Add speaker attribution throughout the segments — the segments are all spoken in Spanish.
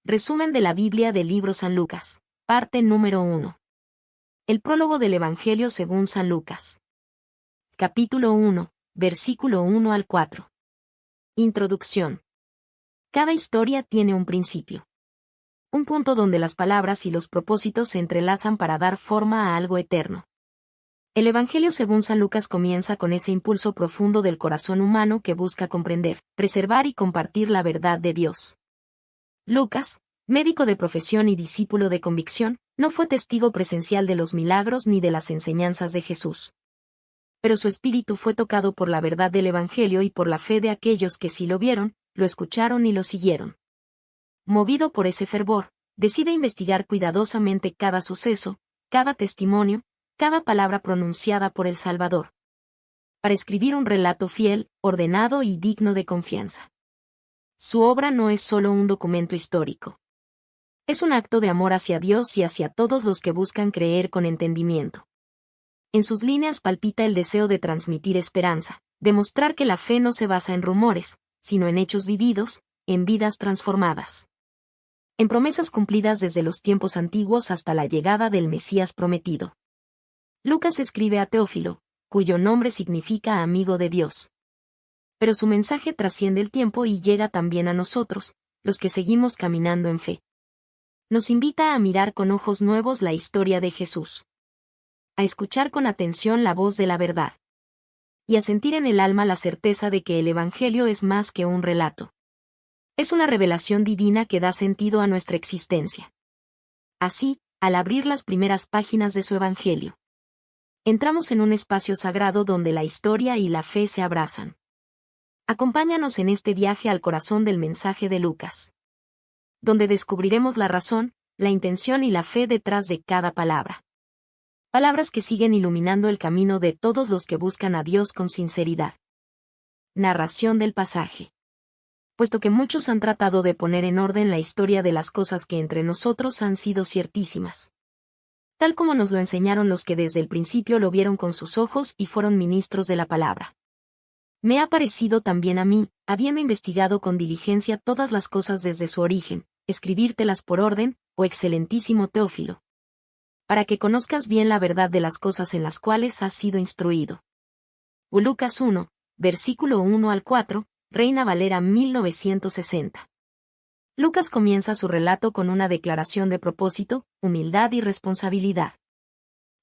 Speaker 1: Resumen de la Biblia del libro San Lucas, parte número 1. El prólogo del Evangelio según San Lucas. Capítulo 1, versículo 1 al 4. Introducción. Cada historia tiene un principio. Un punto donde las palabras y los propósitos se entrelazan para dar forma a algo eterno. El Evangelio según San Lucas comienza con ese impulso profundo del corazón humano que busca comprender, preservar y compartir la verdad de Dios. Lucas, médico de profesión y discípulo de convicción, no fue testigo presencial de los milagros ni de las enseñanzas de Jesús. Pero su espíritu fue tocado por la verdad del Evangelio y por la fe de aquellos que sí lo vieron, lo escucharon y lo siguieron. Movido por ese fervor, decide investigar cuidadosamente cada suceso, cada testimonio, cada palabra pronunciada por el Salvador, para escribir un relato fiel, ordenado y digno de confianza. Su obra no es solo un documento histórico. Es un acto de amor hacia Dios y hacia todos los que buscan creer con entendimiento. En sus líneas palpita el deseo de transmitir esperanza, demostrar que la fe no se basa en rumores, sino en hechos vividos, en vidas transformadas. En promesas cumplidas desde los tiempos antiguos hasta la llegada del Mesías prometido. Lucas escribe a Teófilo, cuyo nombre significa amigo de Dios. Pero su mensaje trasciende el tiempo y llega también a nosotros, los que seguimos caminando en fe. Nos invita a mirar con ojos nuevos la historia de Jesús. A escuchar con atención la voz de la verdad. Y a sentir en el alma la certeza de que el Evangelio es más que un relato. Es una revelación divina que da sentido a nuestra existencia. Así, al abrir las primeras páginas de su Evangelio, entramos en un espacio sagrado donde la historia y la fe se abrazan. Acompáñanos en este viaje al corazón del mensaje de Lucas, donde descubriremos la razón, la intención y la fe detrás de cada palabra. Palabras que siguen iluminando el camino de todos los que buscan a Dios con sinceridad. Narración del pasaje. Puesto que muchos han tratado de poner en orden la historia de las cosas que entre nosotros han sido ciertísimas. Tal como nos lo enseñaron los que desde el principio lo vieron con sus ojos y fueron ministros de la palabra. Me ha parecido también a mí, habiendo investigado con diligencia todas las cosas desde su origen, escribírtelas por orden, oh excelentísimo Teófilo, para que conozcas bien la verdad de las cosas en las cuales has sido instruido. Lucas 1, versículo 1 al 4, Reina Valera 1960. Lucas comienza su relato con una declaración de propósito, humildad y responsabilidad.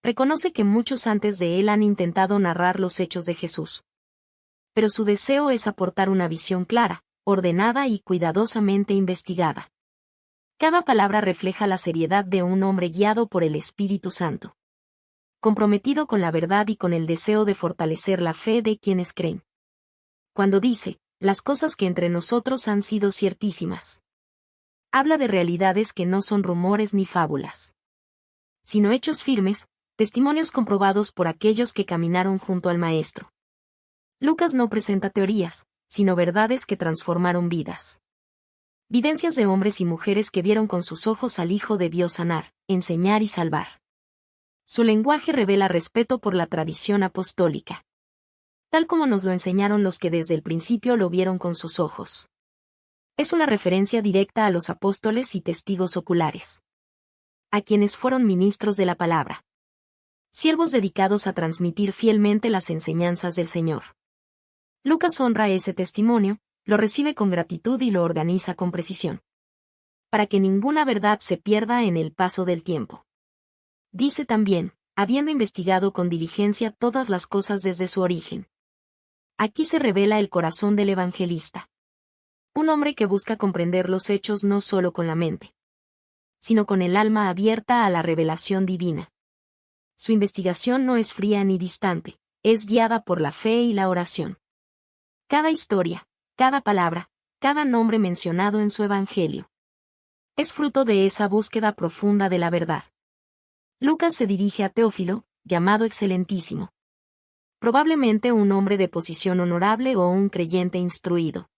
Speaker 1: Reconoce que muchos antes de él han intentado narrar los hechos de Jesús. Pero su deseo es aportar una visión clara, ordenada y cuidadosamente investigada. Cada palabra refleja la seriedad de un hombre guiado por el Espíritu Santo, comprometido con la verdad y con el deseo de fortalecer la fe de quienes creen. Cuando dice, las cosas que entre nosotros han sido ciertísimas, habla de realidades que no son rumores ni fábulas, sino hechos firmes, testimonios comprobados por aquellos que caminaron junto al Maestro. Lucas no presenta teorías, sino verdades que transformaron vidas. Vivencias de hombres y mujeres que vieron con sus ojos al Hijo de Dios sanar, enseñar y salvar. Su lenguaje revela respeto por la tradición apostólica, tal como nos lo enseñaron los que desde el principio lo vieron con sus ojos. Es una referencia directa a los apóstoles y testigos oculares, a quienes fueron ministros de la palabra, siervos dedicados a transmitir fielmente las enseñanzas del Señor. Lucas honra ese testimonio, lo recibe con gratitud y lo organiza con precisión, para que ninguna verdad se pierda en el paso del tiempo. Dice también, habiendo investigado con diligencia todas las cosas desde su origen. Aquí se revela el corazón del evangelista. Un hombre que busca comprender los hechos no solo con la mente, sino con el alma abierta a la revelación divina. Su investigación no es fría ni distante, es guiada por la fe y la oración. Cada historia, cada palabra, cada nombre mencionado en su evangelio, es fruto de esa búsqueda profunda de la verdad. Lucas se dirige a Teófilo, llamado excelentísimo. Probablemente un hombre de posición honorable o un creyente instruido.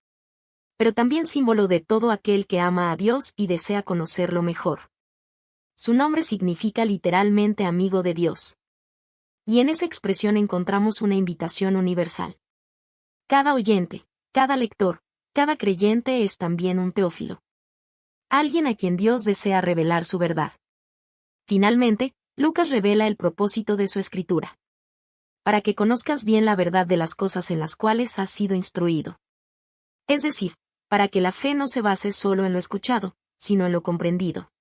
Speaker 1: Pero también símbolo de todo aquel que ama a Dios y desea conocerlo mejor. Su nombre significa literalmente amigo de Dios. Y en esa expresión encontramos una invitación universal. Cada oyente, cada lector, cada creyente es también un Teófilo. alguien a quien Dios desea revelar su verdad. Finalmente, Lucas revela el propósito de su escritura. Para que conozcas bien la verdad de las cosas en las cuales has sido instruido. Es decir, para que la fe no se base solo en lo escuchado, sino en lo comprendido.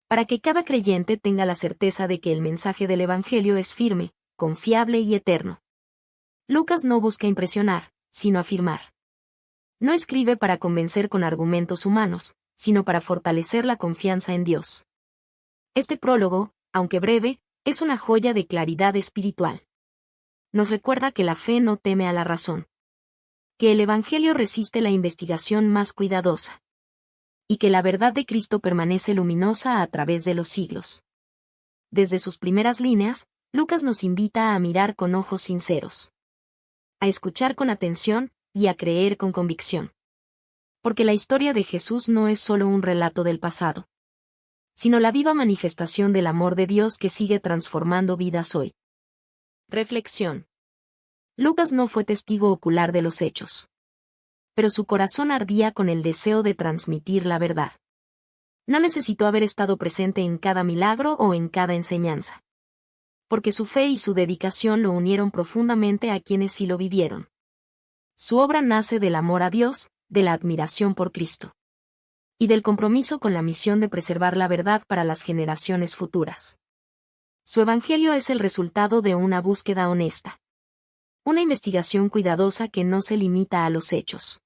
Speaker 1: Para que cada creyente tenga la certeza de que el mensaje del Evangelio es firme, confiable y eterno. Lucas no busca impresionar, sino afirmar. No escribe para convencer con argumentos humanos, sino para fortalecer la confianza en Dios. Este prólogo, aunque breve, es una joya de claridad espiritual. Nos recuerda que la fe no teme a la razón. Que el Evangelio resiste la investigación más cuidadosa. Y que la verdad de Cristo permanece luminosa a través de los siglos. Desde sus primeras líneas, Lucas nos invita a mirar con ojos sinceros. A escuchar con atención y a creer con convicción. Porque la historia de Jesús no es solo un relato del pasado, sino la viva manifestación del amor de Dios que sigue transformando vidas hoy. Reflexión. Lucas no fue testigo ocular de los hechos. Pero su corazón ardía con el deseo de transmitir la verdad. No necesitó haber estado presente en cada milagro o en cada enseñanza. Porque su fe y su dedicación lo unieron profundamente a quienes sí lo vivieron. Su obra nace del amor a Dios, de la admiración por Cristo. Y del compromiso con la misión de preservar la verdad para las generaciones futuras. Su evangelio es el resultado de una búsqueda honesta. Una investigación cuidadosa que no se limita a los hechos,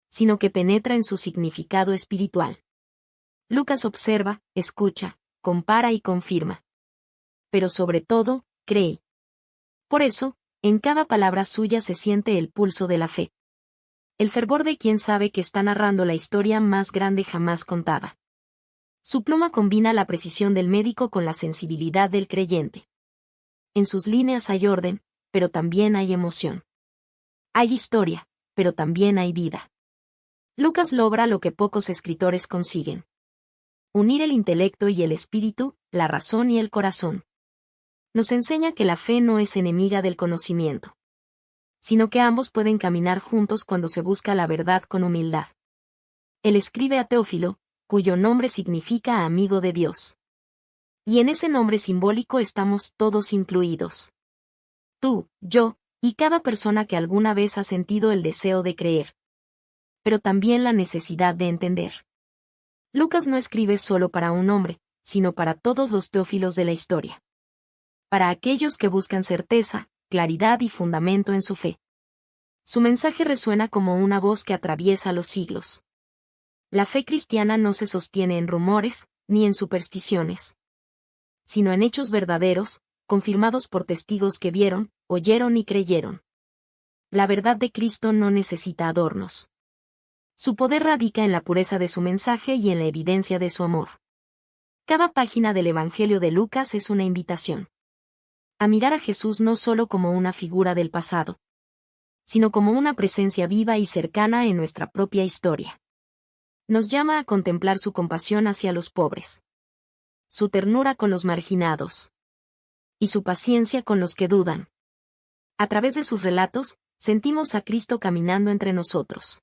Speaker 1: sino que penetra en su significado espiritual. Lucas observa, escucha, compara y confirma. Pero sobre todo, cree. Por eso, en cada palabra suya se siente el pulso de la fe. El fervor de quien sabe que está narrando la historia más grande jamás contada. Su pluma combina la precisión del médico con la sensibilidad del creyente. En sus líneas hay orden, pero también hay emoción. Hay historia, pero también hay vida. Lucas logra lo que pocos escritores consiguen. Unir el intelecto y el espíritu, la razón y el corazón. Nos enseña que la fe no es enemiga del conocimiento, sino que ambos pueden caminar juntos cuando se busca la verdad con humildad. Él escribe a Teófilo, cuyo nombre significa amigo de Dios. Y en ese nombre simbólico estamos todos incluidos. Tú, yo, y cada persona que alguna vez ha sentido el deseo de creer. Pero también la necesidad de entender. Lucas no escribe solo para un hombre, sino para todos los teófilos de la historia. Para aquellos que buscan certeza, claridad y fundamento en su fe. Su mensaje resuena como una voz que atraviesa los siglos. La fe cristiana no se sostiene en rumores, ni en supersticiones, sino en hechos verdaderos, confirmados por testigos que vieron, oyeron y creyeron. La verdad de Cristo no necesita adornos. Su poder radica en la pureza de su mensaje y en la evidencia de su amor. Cada página del Evangelio de Lucas es una invitación a mirar a Jesús no solo como una figura del pasado, sino como una presencia viva y cercana en nuestra propia historia. Nos llama a contemplar su compasión hacia los pobres, su ternura con los marginados, y su paciencia con los que dudan. A través de sus relatos, sentimos a Cristo caminando entre nosotros.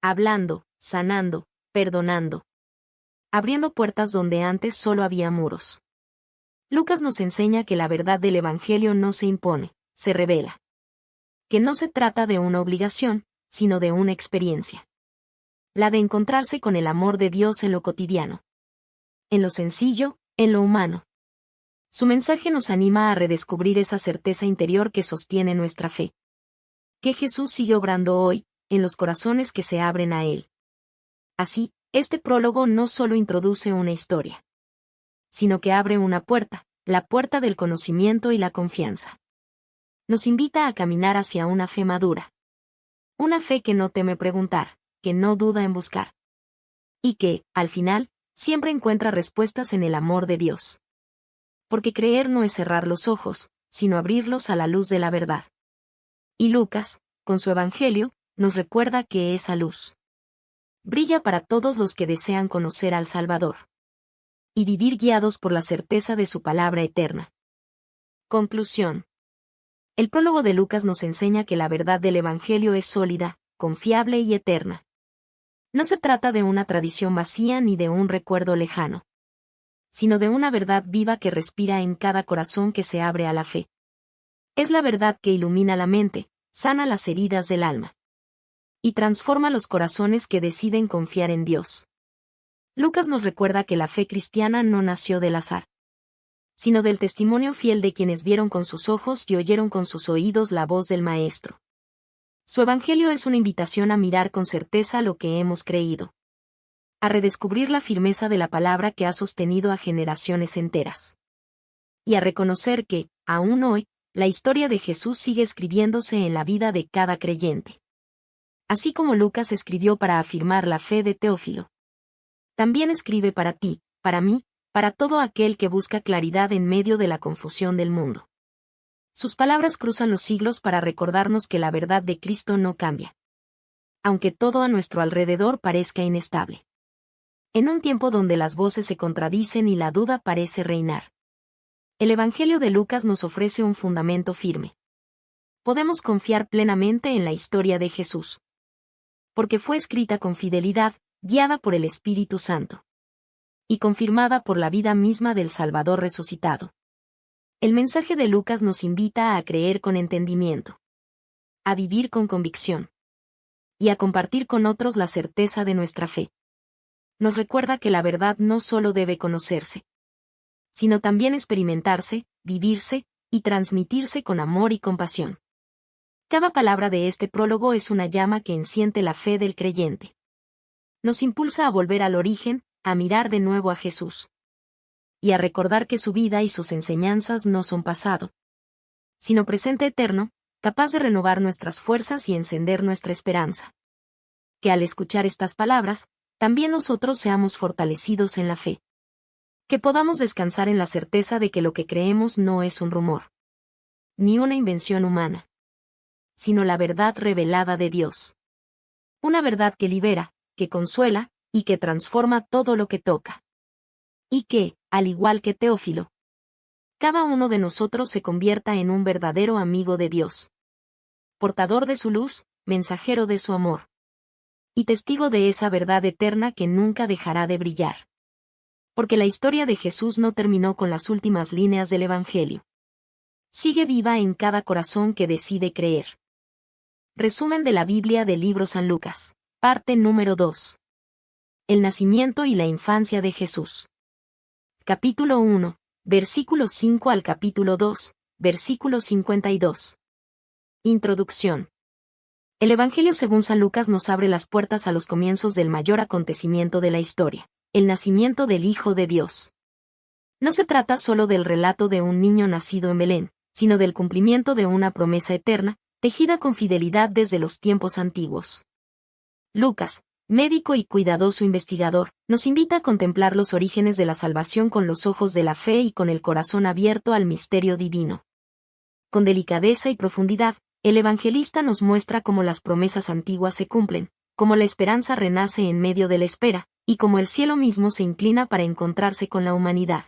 Speaker 1: Hablando, sanando, perdonando. Abriendo puertas donde antes solo había muros. Lucas nos enseña que la verdad del Evangelio no se impone, se revela. Que no se trata de una obligación, sino de una experiencia. La de encontrarse con el amor de Dios en lo cotidiano. En lo sencillo, en lo humano. Su mensaje nos anima a redescubrir esa certeza interior que sostiene nuestra fe. Que Jesús sigue obrando hoy, en los corazones que se abren a Él. Así, este prólogo no solo introduce una historia, sino que abre una puerta, la puerta del conocimiento y la confianza. Nos invita a caminar hacia una fe madura. Una fe que no teme preguntar, que no duda en buscar. Y que, al final, siempre encuentra respuestas en el amor de Dios. Porque creer no es cerrar los ojos, sino abrirlos a la luz de la verdad. Y Lucas, con su Evangelio, nos recuerda que esa luz brilla para todos los que desean conocer al Salvador. Y vivir guiados por la certeza de su palabra eterna. Conclusión. El prólogo de Lucas nos enseña que la verdad del Evangelio es sólida, confiable y eterna. No se trata de una tradición vacía ni de un recuerdo lejano, sino de una verdad viva que respira en cada corazón que se abre a la fe. Es la verdad que ilumina la mente, sana las heridas del alma y transforma los corazones que deciden confiar en Dios. Lucas nos recuerda que la fe cristiana no nació del azar, sino del testimonio fiel de quienes vieron con sus ojos y oyeron con sus oídos la voz del Maestro. Su evangelio es una invitación a mirar con certeza lo que hemos creído, a redescubrir la firmeza de la palabra que ha sostenido a generaciones enteras, y a reconocer que, aún hoy, la historia de Jesús sigue escribiéndose en la vida de cada creyente. Así como Lucas escribió para afirmar la fe de Teófilo, también escribe para ti, para mí, para todo aquel que busca claridad en medio de la confusión del mundo. Sus palabras cruzan los siglos para recordarnos que la verdad de Cristo no cambia, aunque todo a nuestro alrededor parezca inestable. En un tiempo donde las voces se contradicen y la duda parece reinar, el Evangelio de Lucas nos ofrece un fundamento firme. Podemos confiar plenamente en la historia de Jesús, porque fue escrita con fidelidad, guiada por el Espíritu Santo, y confirmada por la vida misma del Salvador resucitado. El mensaje de Lucas nos invita a creer con entendimiento, a vivir con convicción, y a compartir con otros la certeza de nuestra fe. Nos recuerda que la verdad no solo debe conocerse, sino también experimentarse, vivirse, y transmitirse con amor y compasión. Cada palabra de este prólogo es una llama que enciende la fe del creyente. Nos impulsa a volver al origen, a mirar de nuevo a Jesús, y a recordar que su vida y sus enseñanzas no son pasado, sino presente eterno, capaz de renovar nuestras fuerzas y encender nuestra esperanza. Que al escuchar estas palabras, también nosotros seamos fortalecidos en la fe. Que podamos descansar en la certeza de que lo que creemos no es un rumor, ni una invención humana, sino la verdad revelada de Dios. Una verdad que libera, que consuela, y que transforma todo lo que toca. Y que, al igual que Teófilo, cada uno de nosotros se convierta en un verdadero amigo de Dios, portador de su luz, mensajero de su amor, y testigo de esa verdad eterna que nunca dejará de brillar. Porque la historia de Jesús no terminó con las últimas líneas del Evangelio. Sigue viva en cada corazón que decide creer. Resumen de la Biblia del libro San Lucas, parte número 2. El nacimiento y la infancia de Jesús. Capítulo 1, versículos 5 al capítulo 2, versículo 52. Introducción. El Evangelio según San Lucas nos abre las puertas a los comienzos del mayor acontecimiento de la historia, el nacimiento del Hijo de Dios. No se trata solo del relato de un niño nacido en Belén, sino del cumplimiento de una promesa eterna, tejida con fidelidad desde los tiempos antiguos. Lucas, médico y cuidadoso investigador, nos invita a contemplar los orígenes de la salvación con los ojos de la fe y con el corazón abierto al misterio divino. Con delicadeza y profundidad, el evangelista nos muestra cómo las promesas antiguas se cumplen, cómo la esperanza renace en medio de la espera, y cómo el cielo mismo se inclina para encontrarse con la humanidad.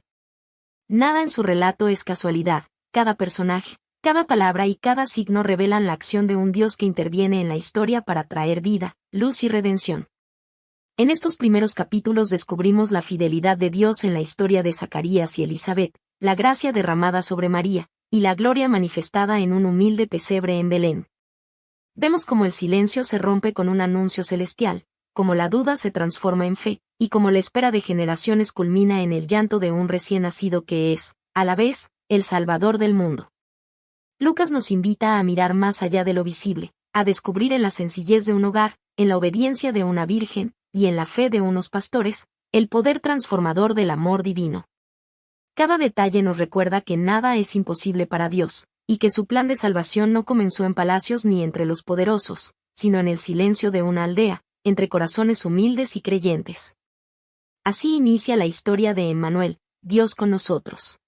Speaker 1: Nada en su relato es casualidad, cada personaje, cada palabra y cada signo revelan la acción de un Dios que interviene en la historia para traer vida, luz y redención. En estos primeros capítulos descubrimos la fidelidad de Dios en la historia de Zacarías y Elizabeth, la gracia derramada sobre María, y la gloria manifestada en un humilde pesebre en Belén. Vemos cómo el silencio se rompe con un anuncio celestial, cómo la duda se transforma en fe, y cómo la espera de generaciones culmina en el llanto de un recién nacido que es, a la vez, el Salvador del mundo. Lucas nos invita a mirar más allá de lo visible, a descubrir en la sencillez de un hogar, en la obediencia de una virgen, y en la fe de unos pastores, el poder transformador del amor divino. Cada detalle nos recuerda que nada es imposible para Dios, y que su plan de salvación no comenzó en palacios ni entre los poderosos, sino en el silencio de una aldea, entre corazones humildes y creyentes. Así inicia la historia de Emmanuel, Dios con nosotros.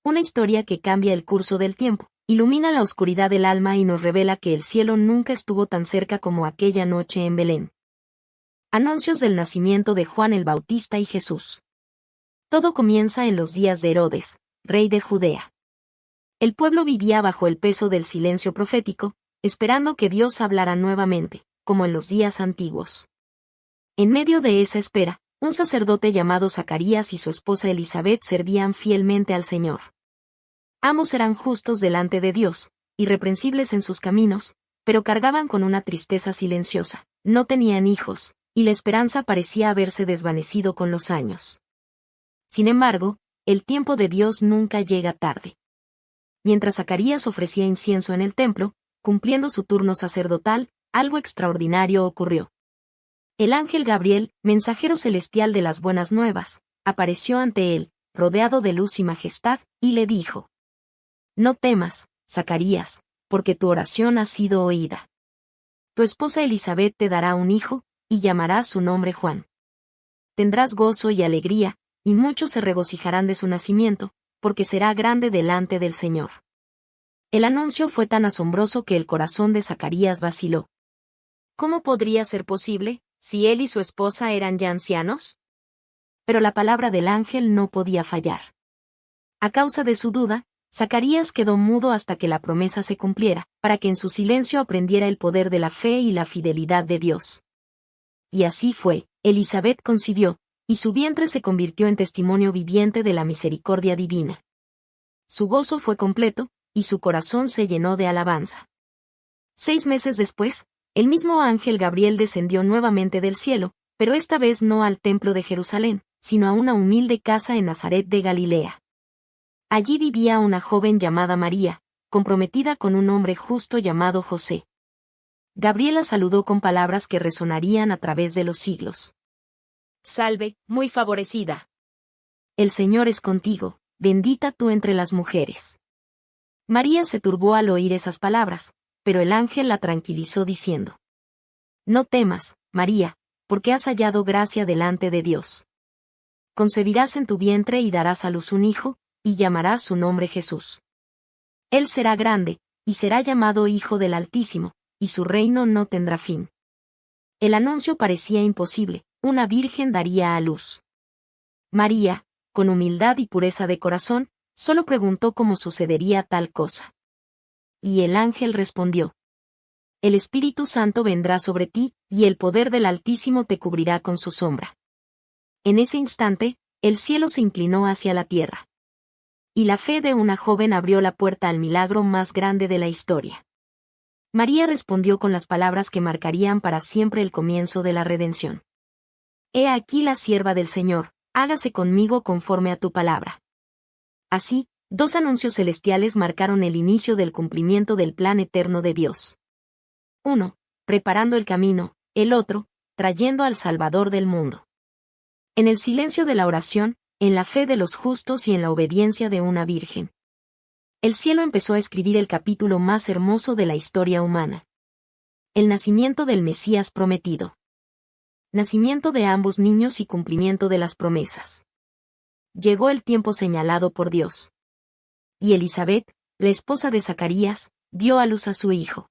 Speaker 1: Una historia que cambia el curso del tiempo, ilumina la oscuridad del alma y nos revela que el cielo nunca estuvo tan cerca como aquella noche en Belén. Anuncios del nacimiento de Juan el Bautista y Jesús. Todo comienza en los días de Herodes, rey de Judea. El pueblo vivía bajo el peso del silencio profético, esperando que Dios hablara nuevamente, como en los días antiguos. En medio de esa espera, un sacerdote llamado Zacarías y su esposa Elizabeth servían fielmente al Señor. Ambos eran justos delante de Dios, irreprensibles en sus caminos, pero cargaban con una tristeza silenciosa. No tenían hijos, y la esperanza parecía haberse desvanecido con los años. Sin embargo, el tiempo de Dios nunca llega tarde. Mientras Zacarías ofrecía incienso en el templo, cumpliendo su turno sacerdotal, algo extraordinario ocurrió. El ángel Gabriel, mensajero celestial de las buenas nuevas, apareció ante él, rodeado de luz y majestad, y le dijo: No temas, Zacarías, porque tu oración ha sido oída. Tu esposa Elizabeth te dará un hijo, y llamarás su nombre Juan. Tendrás gozo y alegría, y muchos se regocijarán de su nacimiento, porque será grande delante del Señor. El anuncio fue tan asombroso que el corazón de Zacarías vaciló. ¿Cómo podría ser posible, si él y su esposa eran ya ancianos? Pero la palabra del ángel no podía fallar. A causa de su duda, Zacarías quedó mudo hasta que la promesa se cumpliera, para que en su silencio aprendiera el poder de la fe y la fidelidad de Dios. Y así fue, Elizabeth concibió, y su vientre se convirtió en testimonio viviente de la misericordia divina. Su gozo fue completo, y su corazón se llenó de alabanza. 6 meses después, el mismo ángel Gabriel descendió nuevamente del cielo, pero esta vez no al templo de Jerusalén, sino a una humilde casa en Nazaret de Galilea. Allí vivía una joven llamada María, comprometida con un hombre justo llamado José. Gabriel la saludó con palabras que resonarían a través de los siglos. Salve, muy favorecida. El Señor es contigo, bendita tú entre las mujeres. María se turbó al oír esas palabras, pero el ángel la tranquilizó diciendo: No temas, María, porque has hallado gracia delante de Dios. Concebirás en tu vientre y darás a luz un hijo, y llamarás su nombre Jesús. Él será grande, y será llamado Hijo del Altísimo, y su reino no tendrá fin. El anuncio parecía imposible, una virgen daría a luz. María, con humildad y pureza de corazón, solo preguntó cómo sucedería tal cosa. Y el ángel respondió: El Espíritu Santo vendrá sobre ti, y el poder del Altísimo te cubrirá con su sombra. En ese instante, el cielo se inclinó hacia la tierra. Y la fe de una joven abrió la puerta al milagro más grande de la historia. María respondió con las palabras que marcarían para siempre el comienzo de la redención. He aquí la sierva del Señor, hágase conmigo conforme a tu palabra. Así, 2 anuncios celestiales marcaron el inicio del cumplimiento del plan eterno de Dios. Uno, preparando el camino, el otro, trayendo al Salvador del mundo. En el silencio de la oración, en la fe de los justos y en la obediencia de una virgen, el cielo empezó a escribir el capítulo más hermoso de la historia humana. El nacimiento del Mesías prometido. Nacimiento de ambos niños y cumplimiento de las promesas. Llegó el tiempo señalado por Dios. Y Elizabeth, la esposa de Zacarías, dio a luz a su hijo.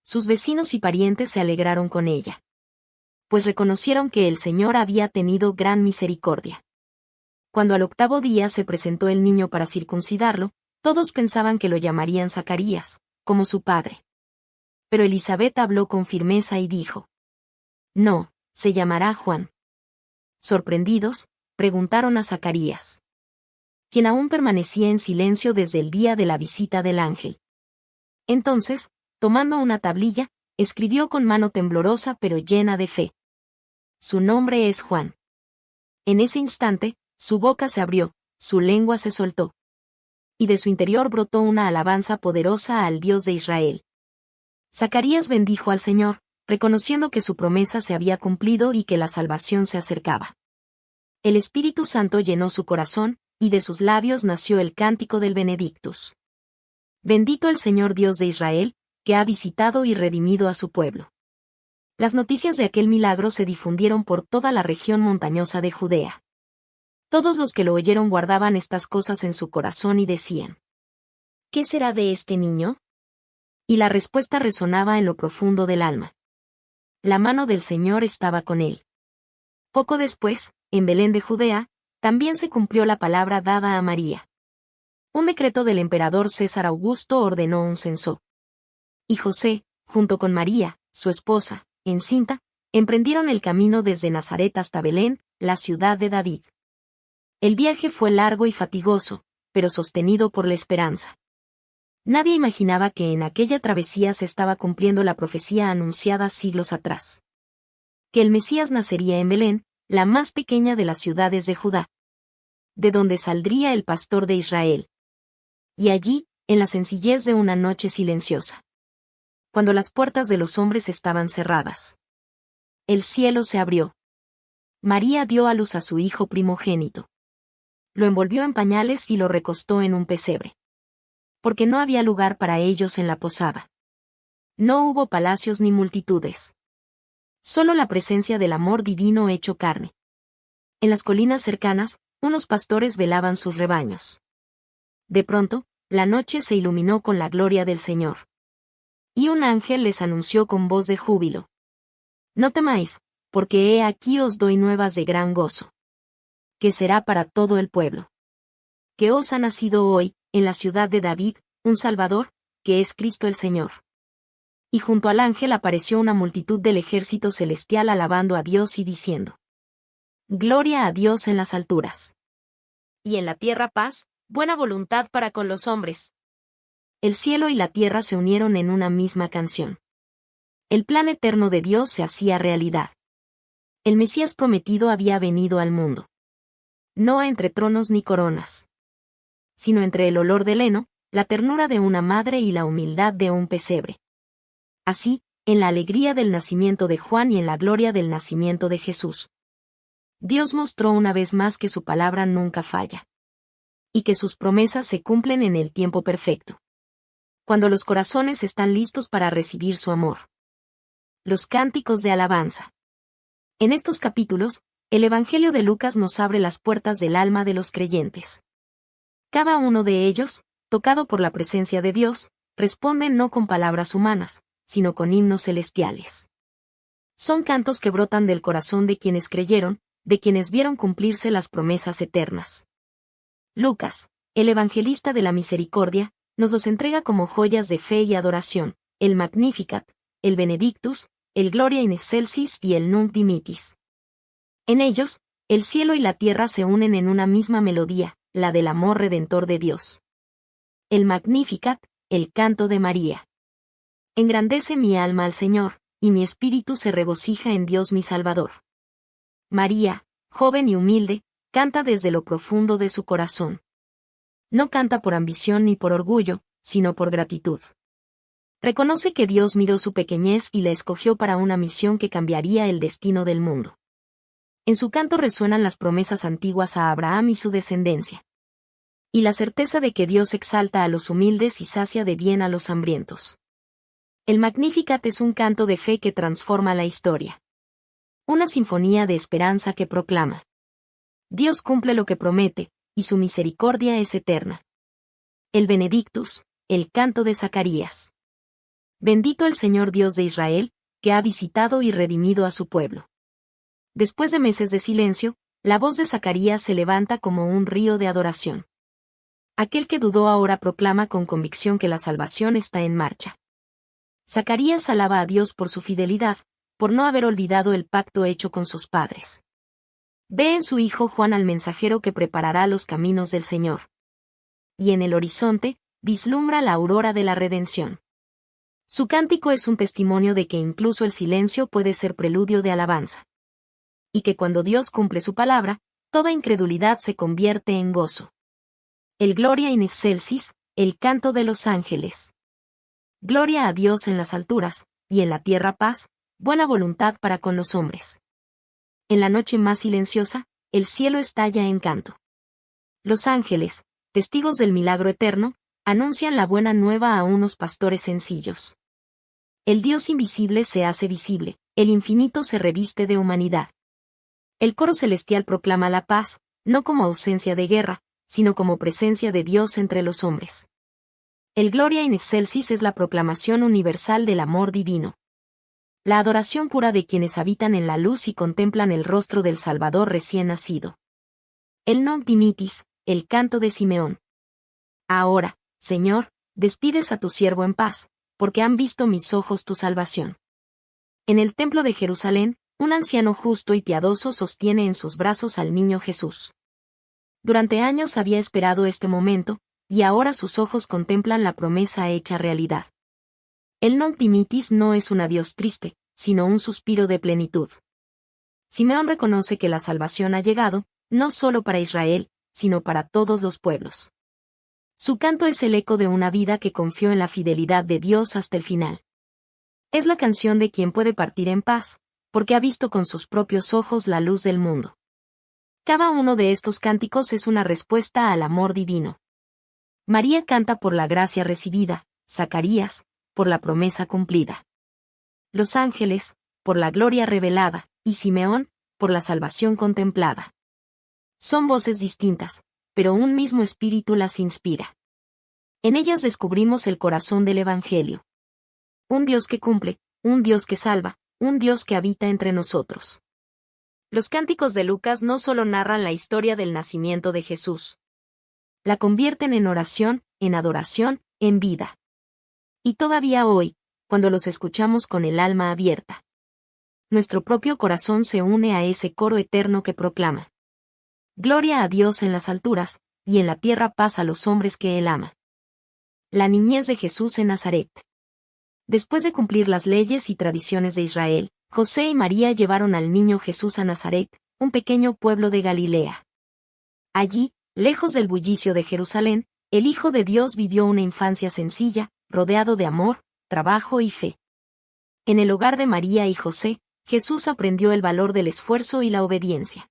Speaker 1: Sus vecinos y parientes se alegraron con ella, pues reconocieron que el Señor había tenido gran misericordia. Cuando al 8º día se presentó el niño para circuncidarlo, todos pensaban que lo llamarían Zacarías, como su padre. Pero Elizabeth habló con firmeza y dijo: No, se llamará Juan. Sorprendidos, preguntaron a Zacarías, quien aún permanecía en silencio desde el día de la visita del ángel. Entonces, tomando una tablilla, escribió con mano temblorosa pero llena de fe: Su nombre es Juan. En ese instante, su boca se abrió, su lengua se soltó. Y de su interior brotó una alabanza poderosa al Dios de Israel. Zacarías bendijo al Señor, reconociendo que su promesa se había cumplido y que la salvación se acercaba. El Espíritu Santo llenó su corazón, y de sus labios nació el cántico del Benedictus. Bendito el Señor Dios de Israel, que ha visitado y redimido a su pueblo. Las noticias de aquel milagro se difundieron por toda la región montañosa de Judea. Todos los que lo oyeron guardaban estas cosas en su corazón y decían: ¿Qué será de este niño? Y la respuesta resonaba en lo profundo del alma: La mano del Señor estaba con él. Poco después, en Belén de Judea, también se cumplió la palabra dada a María. Un decreto del emperador César Augusto ordenó un censo. Y José, junto con María, su esposa, encinta, emprendieron el camino desde Nazaret hasta Belén, la ciudad de David. El viaje fue largo y fatigoso, pero sostenido por la esperanza. Nadie imaginaba que en aquella travesía se estaba cumpliendo la profecía anunciada siglos atrás. Que el Mesías nacería en Belén, la más pequeña de las ciudades de Judá, de donde saldría el pastor de Israel. Y allí, en la sencillez de una noche silenciosa, cuando las puertas de los hombres estaban cerradas, el cielo se abrió. María dio a luz a su hijo primogénito. Lo envolvió en pañales y lo recostó en un pesebre. Porque no había lugar para ellos en la posada. No hubo palacios ni multitudes. Solo la presencia del amor divino hecho carne. En las colinas cercanas, unos pastores velaban sus rebaños. De pronto, la noche se iluminó con la gloria del Señor. Y un ángel les anunció con voz de júbilo: No temáis, porque he aquí os doy nuevas de gran gozo, que será para todo el pueblo. Que os ha nacido hoy, en la ciudad de David, un Salvador, que es Cristo el Señor. Y junto al ángel apareció una multitud del ejército celestial alabando a Dios y diciendo: Gloria a Dios en las alturas. Y en la tierra paz, buena voluntad para con los hombres. El cielo y la tierra se unieron en una misma canción. El plan eterno de Dios se hacía realidad. El Mesías prometido había venido al mundo. No entre tronos ni coronas, sino entre el olor del heno, la ternura de una madre y la humildad de un pesebre. Así, en la alegría del nacimiento de Juan y en la gloria del nacimiento de Jesús, Dios mostró una vez más que su palabra nunca falla. Y que sus promesas se cumplen en el tiempo perfecto. Cuando los corazones están listos para recibir su amor. Los cánticos de alabanza. En estos capítulos, el Evangelio de Lucas nos abre las puertas del alma de los creyentes. Cada uno de ellos, tocado por la presencia de Dios, responde no con palabras humanas, sino con himnos celestiales. Son cantos que brotan del corazón de quienes creyeron, de quienes vieron cumplirse las promesas eternas. Lucas, el evangelista de la misericordia, nos los entrega como joyas de fe y adoración: el Magnificat, el Benedictus, el Gloria in excelsis y el Nunc dimittis. En ellos, el cielo y la tierra se unen en una misma melodía, la del amor redentor de Dios. El Magnificat, el canto de María. Engrandece mi alma al Señor, y mi espíritu se regocija en Dios mi Salvador. María, joven y humilde, canta desde lo profundo de su corazón. No canta por ambición ni por orgullo, sino por gratitud. Reconoce que Dios miró su pequeñez y la escogió para una misión que cambiaría el destino del mundo. En su canto resuenan las promesas antiguas a Abraham y su descendencia. Y la certeza de que Dios exalta a los humildes y sacia de bien a los hambrientos. El Magnificat es un canto de fe que transforma la historia. Una sinfonía de esperanza que proclama: Dios cumple lo que promete, y su misericordia es eterna. El Benedictus, el canto de Zacarías. Bendito el Señor Dios de Israel, que ha visitado y redimido a su pueblo. Después de meses de silencio, la voz de Zacarías se levanta como un río de adoración. Aquel que dudó ahora proclama con convicción que la salvación está en marcha. Zacarías alaba a Dios por su fidelidad, por no haber olvidado el pacto hecho con sus padres. Ve en su hijo Juan al mensajero que preparará los caminos del Señor. Y en el horizonte, vislumbra la aurora de la redención. Su cántico es un testimonio de que incluso el silencio puede ser preludio de alabanza. Y que cuando Dios cumple su palabra, toda incredulidad se convierte en gozo. El Gloria in excelsis, el canto de los ángeles. Gloria a Dios en las alturas, y en la tierra paz, buena voluntad para con los hombres. En la noche más silenciosa, el cielo estalla en canto. Los ángeles, testigos del milagro eterno, anuncian la buena nueva a unos pastores sencillos. El Dios invisible se hace visible, el infinito se reviste de humanidad. El coro celestial proclama la paz, no como ausencia de guerra, sino como presencia de Dios entre los hombres. El Gloria in excelsis es la proclamación universal del amor divino. La adoración pura de quienes habitan en la luz y contemplan el rostro del Salvador recién nacido. El Nunc dimittis, el canto de Simeón. Ahora, Señor, despides a tu siervo en paz, porque han visto mis ojos tu salvación. En el templo de Jerusalén, un anciano justo y piadoso sostiene en sus brazos al niño Jesús. Durante años había esperado este momento, y ahora sus ojos contemplan la promesa hecha realidad. El non timitis no es un adiós triste, sino un suspiro de plenitud. Simeón reconoce que la salvación ha llegado, no solo para Israel, sino para todos los pueblos. Su canto es el eco de una vida que confió en la fidelidad de Dios hasta el final. Es la canción de quien puede partir en paz, porque ha visto con sus propios ojos la luz del mundo. Cada uno de estos cánticos es una respuesta al amor divino. María canta por la gracia recibida, Zacarías, por la promesa cumplida. Los ángeles, por la gloria revelada, y Simeón, por la salvación contemplada. Son voces distintas, pero un mismo espíritu las inspira. En ellas descubrimos el corazón del Evangelio. Un Dios que cumple, un Dios que salva, un Dios que habita entre nosotros. Los cánticos de Lucas no solo narran la historia del nacimiento de Jesús. La convierten en oración, en adoración, en vida. Y todavía hoy, cuando los escuchamos con el alma abierta, nuestro propio corazón se une a ese coro eterno que proclama: Gloria a Dios en las alturas, y en la tierra paz a los hombres que Él ama. La niñez de Jesús en Nazaret. Después de cumplir las leyes y tradiciones de Israel, José y María llevaron al niño Jesús a Nazaret, un pequeño pueblo de Galilea. Allí, lejos del bullicio de Jerusalén, el Hijo de Dios vivió una infancia sencilla, rodeado de amor, trabajo y fe. En el hogar de María y José, Jesús aprendió el valor del esfuerzo y la obediencia.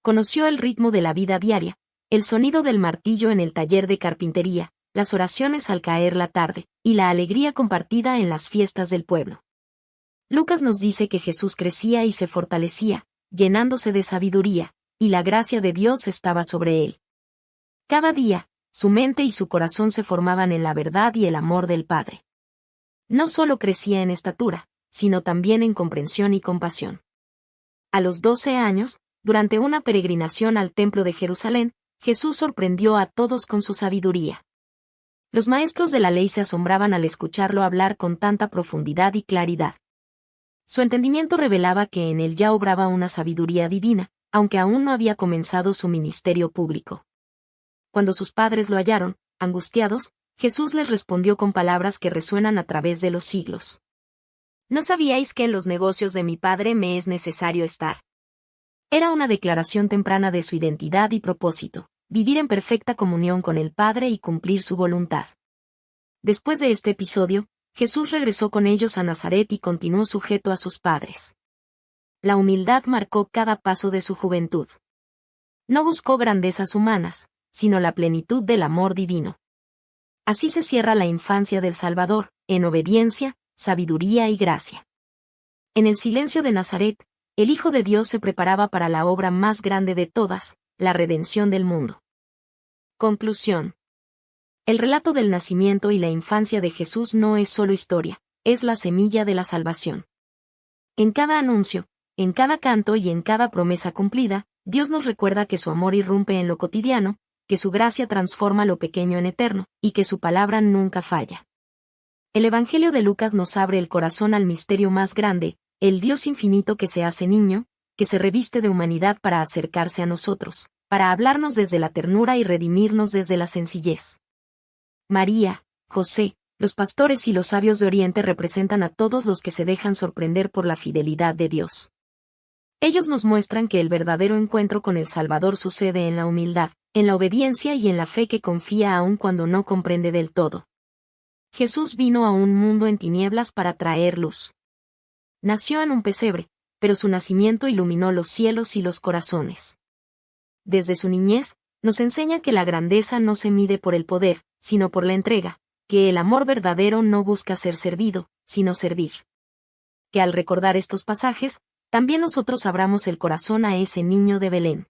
Speaker 1: Conoció el ritmo de la vida diaria, el sonido del martillo en el taller de carpintería, las oraciones al caer la tarde, y la alegría compartida en las fiestas del pueblo. Lucas nos dice que Jesús crecía y se fortalecía, llenándose de sabiduría, y la gracia de Dios estaba sobre él. Cada día, su mente y su corazón se formaban en la verdad y el amor del Padre. No solo crecía en estatura, sino también en comprensión y compasión. A los 12 años, durante una peregrinación al templo de Jerusalén, Jesús sorprendió a todos con su sabiduría. Los maestros de la ley se asombraban al escucharlo hablar con tanta profundidad y claridad. Su entendimiento revelaba que en él ya obraba una sabiduría divina, aunque aún no había comenzado su ministerio público. Cuando sus padres lo hallaron, angustiados, Jesús les respondió con palabras que resuenan a través de los siglos. ¿No sabíais que en los negocios de mi Padre me es necesario estar? Era una declaración temprana de su identidad y propósito: vivir en perfecta comunión con el Padre y cumplir su voluntad. Después de este episodio, Jesús regresó con ellos a Nazaret y continuó sujeto a sus padres. La humildad marcó cada paso de su juventud. No buscó grandezas humanas, sino la plenitud del amor divino. Así se cierra la infancia del Salvador, en obediencia, sabiduría y gracia. En el silencio de Nazaret, el Hijo de Dios se preparaba para la obra más grande de todas, la redención del mundo. Conclusión. El relato del nacimiento y la infancia de Jesús no es solo historia, es la semilla de la salvación. En cada anuncio, en cada canto y en cada promesa cumplida, Dios nos recuerda que su amor irrumpe en lo cotidiano, que su gracia transforma lo pequeño en eterno, y que su palabra nunca falla. El Evangelio de Lucas nos abre el corazón al misterio más grande, el Dios infinito que se hace niño, que se reviste de humanidad para acercarse a nosotros, para hablarnos desde la ternura y redimirnos desde la sencillez. María, José, los pastores y los sabios de Oriente representan a todos los que se dejan sorprender por la fidelidad de Dios. Ellos nos muestran que el verdadero encuentro con el Salvador sucede en la humildad, en la obediencia y en la fe que confía aun cuando no comprende del todo. Jesús vino a un mundo en tinieblas para traer luz. Nació en un pesebre, pero su nacimiento iluminó los cielos y los corazones. Desde su niñez, nos enseña que la grandeza no se mide por el poder, sino por la entrega, que el amor verdadero no busca ser servido, sino servir. Que al recordar estos pasajes, también nosotros abramos el corazón a ese niño de Belén.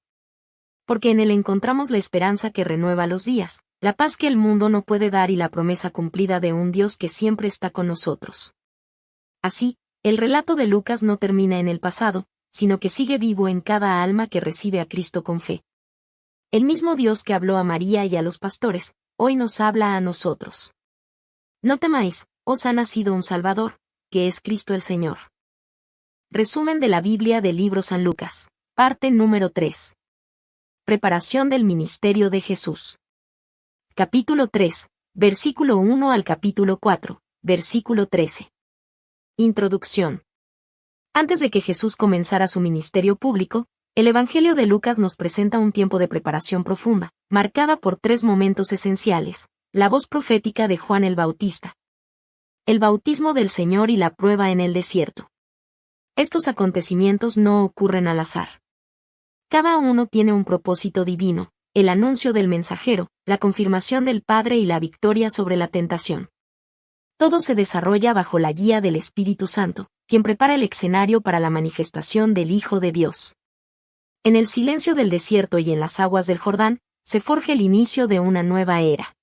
Speaker 1: Porque en él encontramos la esperanza que renueva los días, la paz que el mundo no puede dar y la promesa cumplida de un Dios que siempre está con nosotros. Así, el relato de Lucas no termina en el pasado, sino que sigue vivo en cada alma que recibe a Cristo con fe. El mismo Dios que habló a María y a los pastores, hoy nos habla a nosotros. No temáis, os ha nacido un Salvador, que es Cristo el Señor. Resumen de la Biblia del libro San Lucas. Parte número 3. Preparación del ministerio de Jesús. Capítulo 3, versículo 1 al capítulo 4, versículo 13. Introducción. Antes de que Jesús comenzara su ministerio público, el Evangelio de Lucas nos presenta un tiempo de preparación profunda, marcada por 3 momentos esenciales: la voz profética de Juan el Bautista, el bautismo del Señor y la prueba en el desierto. Estos acontecimientos no ocurren al azar. Cada uno tiene un propósito divino: el anuncio del mensajero, la confirmación del Padre y la victoria sobre la tentación. Todo se desarrolla bajo la guía del Espíritu Santo, quien prepara el escenario para la manifestación del Hijo de Dios. En el silencio del desierto y en las aguas del Jordán, se forja el inicio de una nueva era.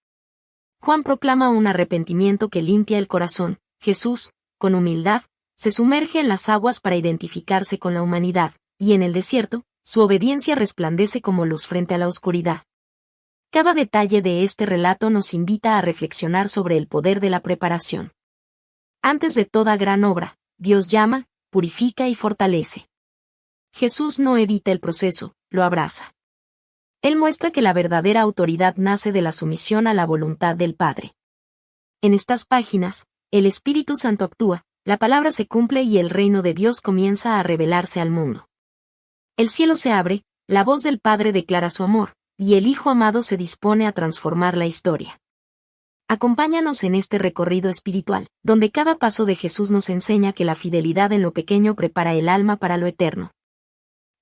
Speaker 1: Juan proclama un arrepentimiento que limpia el corazón. Jesús, con humildad, se sumerge en las aguas para identificarse con la humanidad, y en el desierto, su obediencia resplandece como luz frente a la oscuridad. Cada detalle de este relato nos invita a reflexionar sobre el poder de la preparación. Antes de toda gran obra, Dios llama, purifica y fortalece. Jesús no evita el proceso, lo abraza. Él muestra que la verdadera autoridad nace de la sumisión a la voluntad del Padre. En estas páginas, el Espíritu Santo actúa, la palabra se cumple y el reino de Dios comienza a revelarse al mundo. El cielo se abre, la voz del Padre declara su amor, y el Hijo amado se dispone a transformar la historia. Acompáñanos en este recorrido espiritual, donde cada paso de Jesús nos enseña que la fidelidad en lo pequeño prepara el alma para lo eterno.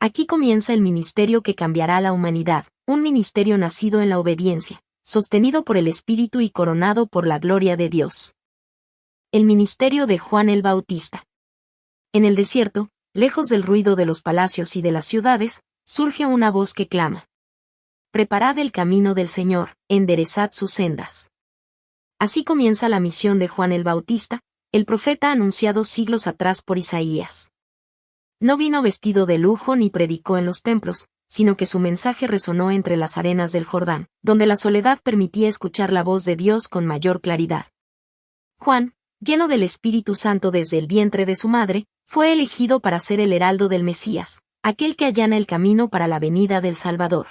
Speaker 1: Aquí comienza el ministerio que cambiará a la humanidad, un ministerio nacido en la obediencia, sostenido por el Espíritu y coronado por la gloria de Dios. El ministerio de Juan el Bautista. En el desierto, lejos del ruido de los palacios y de las ciudades, surge una voz que clama: «Preparad el camino del Señor, enderezad sus sendas». Así comienza la misión de Juan el Bautista, el profeta anunciado siglos atrás por Isaías. No vino vestido de lujo ni predicó en los templos, sino que su mensaje resonó entre las arenas del Jordán, donde la soledad permitía escuchar la voz de Dios con mayor claridad. Juan, lleno del Espíritu Santo desde el vientre de su madre, fue elegido para ser el heraldo del Mesías, aquel que allana el camino para la venida del Salvador.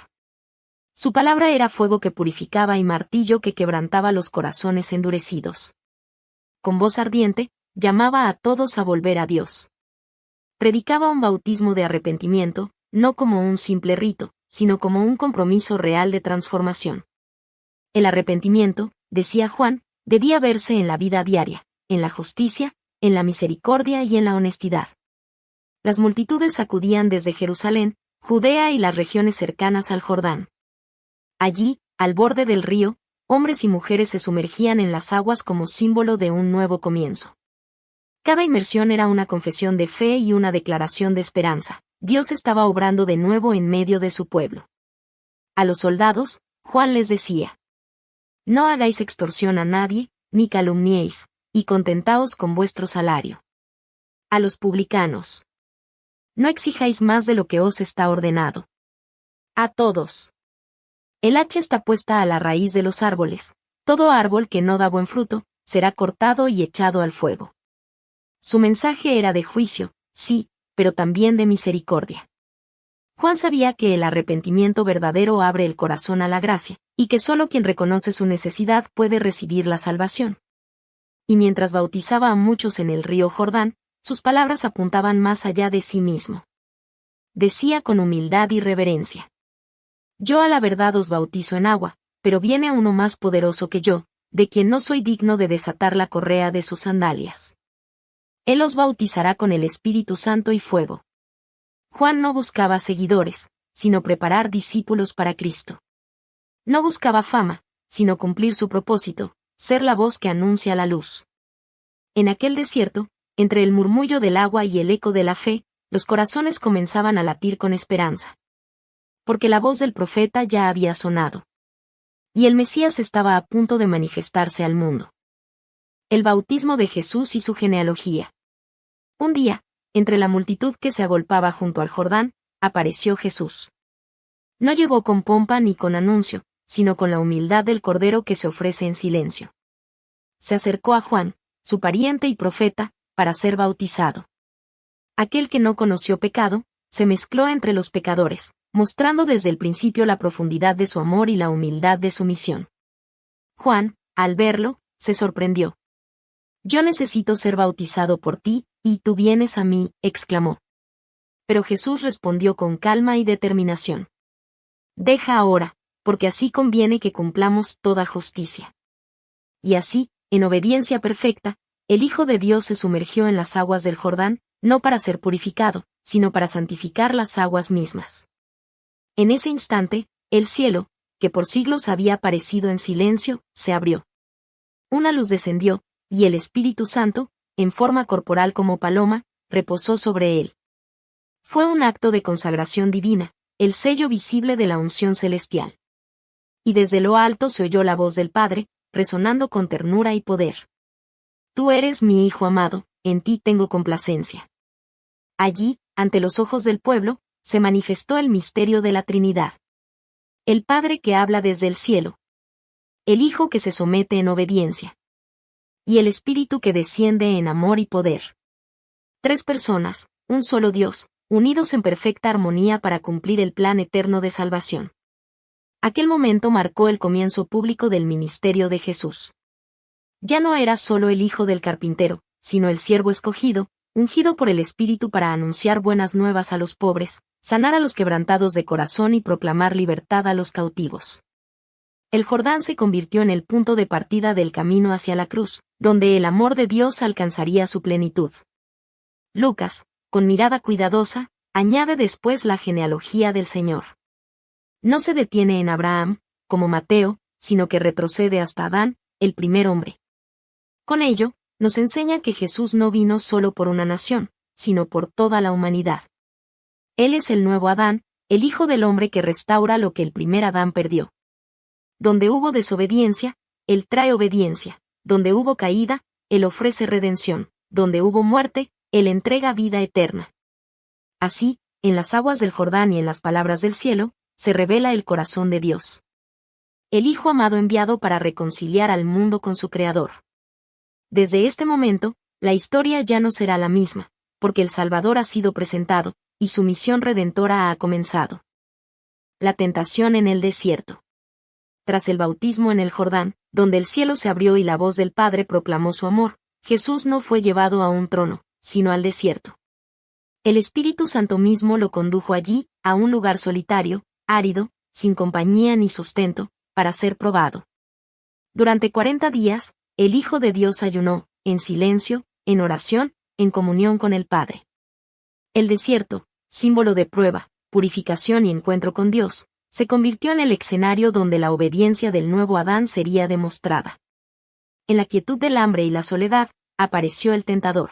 Speaker 1: Su palabra era fuego que purificaba y martillo que quebrantaba los corazones endurecidos. Con voz ardiente, llamaba a todos a volver a Dios. Predicaba un bautismo de arrepentimiento, no como un simple rito, sino como un compromiso real de transformación. El arrepentimiento, decía Juan, debía verse en la vida diaria, en la justicia, en la misericordia y en la honestidad. Las multitudes acudían desde Jerusalén, Judea y las regiones cercanas al Jordán. Allí, al borde del río, hombres y mujeres se sumergían en las aguas como símbolo de un nuevo comienzo. Cada inmersión era una confesión de fe y una declaración de esperanza. Dios estaba obrando de nuevo en medio de su pueblo. A los soldados, Juan les decía: «No hagáis extorsión a nadie, ni calumniéis, y contentaos con vuestro salario». A los publicanos: «No exijáis más de lo que os está ordenado». A todos: «El hacha está puesta a la raíz de los árboles. Todo árbol que no da buen fruto, será cortado y echado al fuego». Su mensaje era de juicio, sí, pero también de misericordia. Juan sabía que el arrepentimiento verdadero abre el corazón a la gracia, y que solo quien reconoce su necesidad puede recibir la salvación. Y mientras bautizaba a muchos en el río Jordán, sus palabras apuntaban más allá de sí mismo. Decía con humildad y reverencia: «Yo a la verdad os bautizo en agua, pero viene uno más poderoso que yo, de quien no soy digno de desatar la correa de sus sandalias. Él os bautizará con el Espíritu Santo y fuego». Juan no buscaba seguidores, sino preparar discípulos para Cristo. No buscaba fama, sino cumplir su propósito, ser la voz que anuncia la luz. En aquel desierto, entre el murmullo del agua y el eco de la fe, los corazones comenzaban a latir con esperanza. Porque la voz del profeta ya había sonado. Y el Mesías estaba a punto de manifestarse al mundo. El bautismo de Jesús y su genealogía. Un día, entre la multitud que se agolpaba junto al Jordán, apareció Jesús. No llegó con pompa ni con anuncio, sino con la humildad del Cordero que se ofrece en silencio. Se acercó a Juan, su pariente y profeta, para ser bautizado. Aquel que no conoció pecado, se mezcló entre los pecadores, mostrando desde el principio la profundidad de su amor y la humildad de su misión. Juan, al verlo, se sorprendió. «Yo necesito ser bautizado por ti, y tú vienes a mí», exclamó. Pero Jesús respondió con calma y determinación. «Deja ahora, porque así conviene que cumplamos toda justicia». Y así, en obediencia perfecta, el Hijo de Dios se sumergió en las aguas del Jordán, no para ser purificado, sino para santificar las aguas mismas. En ese instante, el cielo, que por siglos había parecido en silencio, se abrió. Una luz descendió, y el Espíritu Santo, en forma corporal como paloma, reposó sobre él. Fue un acto de consagración divina, el sello visible de la unción celestial. Y desde lo alto se oyó la voz del Padre, resonando con ternura y poder. «Tú eres mi Hijo amado, en ti tengo complacencia». Allí, ante los ojos del pueblo, se manifestó el misterio de la Trinidad. El Padre que habla desde el cielo. El Hijo que se somete en obediencia. Y el Espíritu que desciende en amor y poder. Tres personas, un solo Dios, unidos en perfecta armonía para cumplir el plan eterno de salvación. Aquel momento marcó el comienzo público del ministerio de Jesús. Ya no era solo el hijo del carpintero, sino el siervo escogido, ungido por el Espíritu para anunciar buenas nuevas a los pobres, sanar a los quebrantados de corazón y proclamar libertad a los cautivos. El Jordán se convirtió en el punto de partida del camino hacia la cruz, donde el amor de Dios alcanzaría su plenitud. Lucas, con mirada cuidadosa, añade después la genealogía del Señor. No se detiene en Abraham, como Mateo, sino que retrocede hasta Adán, el primer hombre. Con ello, nos enseña que Jesús no vino solo por una nación, sino por toda la humanidad. Él es el nuevo Adán, el Hijo del Hombre que restaura lo que el primer Adán perdió. Donde hubo desobediencia, Él trae obediencia. Donde hubo caída, Él ofrece redención. Donde hubo muerte, Él entrega vida eterna. Así, en las aguas del Jordán y en las palabras del cielo, se revela el corazón de Dios. El Hijo amado enviado para reconciliar al mundo con su Creador. Desde este momento, la historia ya no será la misma, porque el Salvador ha sido presentado, y su misión redentora ha comenzado. La tentación en el desierto. Tras el bautismo en el Jordán, donde el cielo se abrió y la voz del Padre proclamó su amor, Jesús no fue llevado a un trono, sino al desierto. El Espíritu Santo mismo lo condujo allí, a un lugar solitario, árido, sin compañía ni sustento, para ser probado. Durante 40 días, el Hijo de Dios ayunó, en silencio, en oración, en comunión con el Padre. El desierto, símbolo de prueba, purificación y encuentro con Dios, se convirtió en el escenario donde la obediencia del nuevo Adán sería demostrada. En la quietud del hambre y la soledad, apareció el tentador.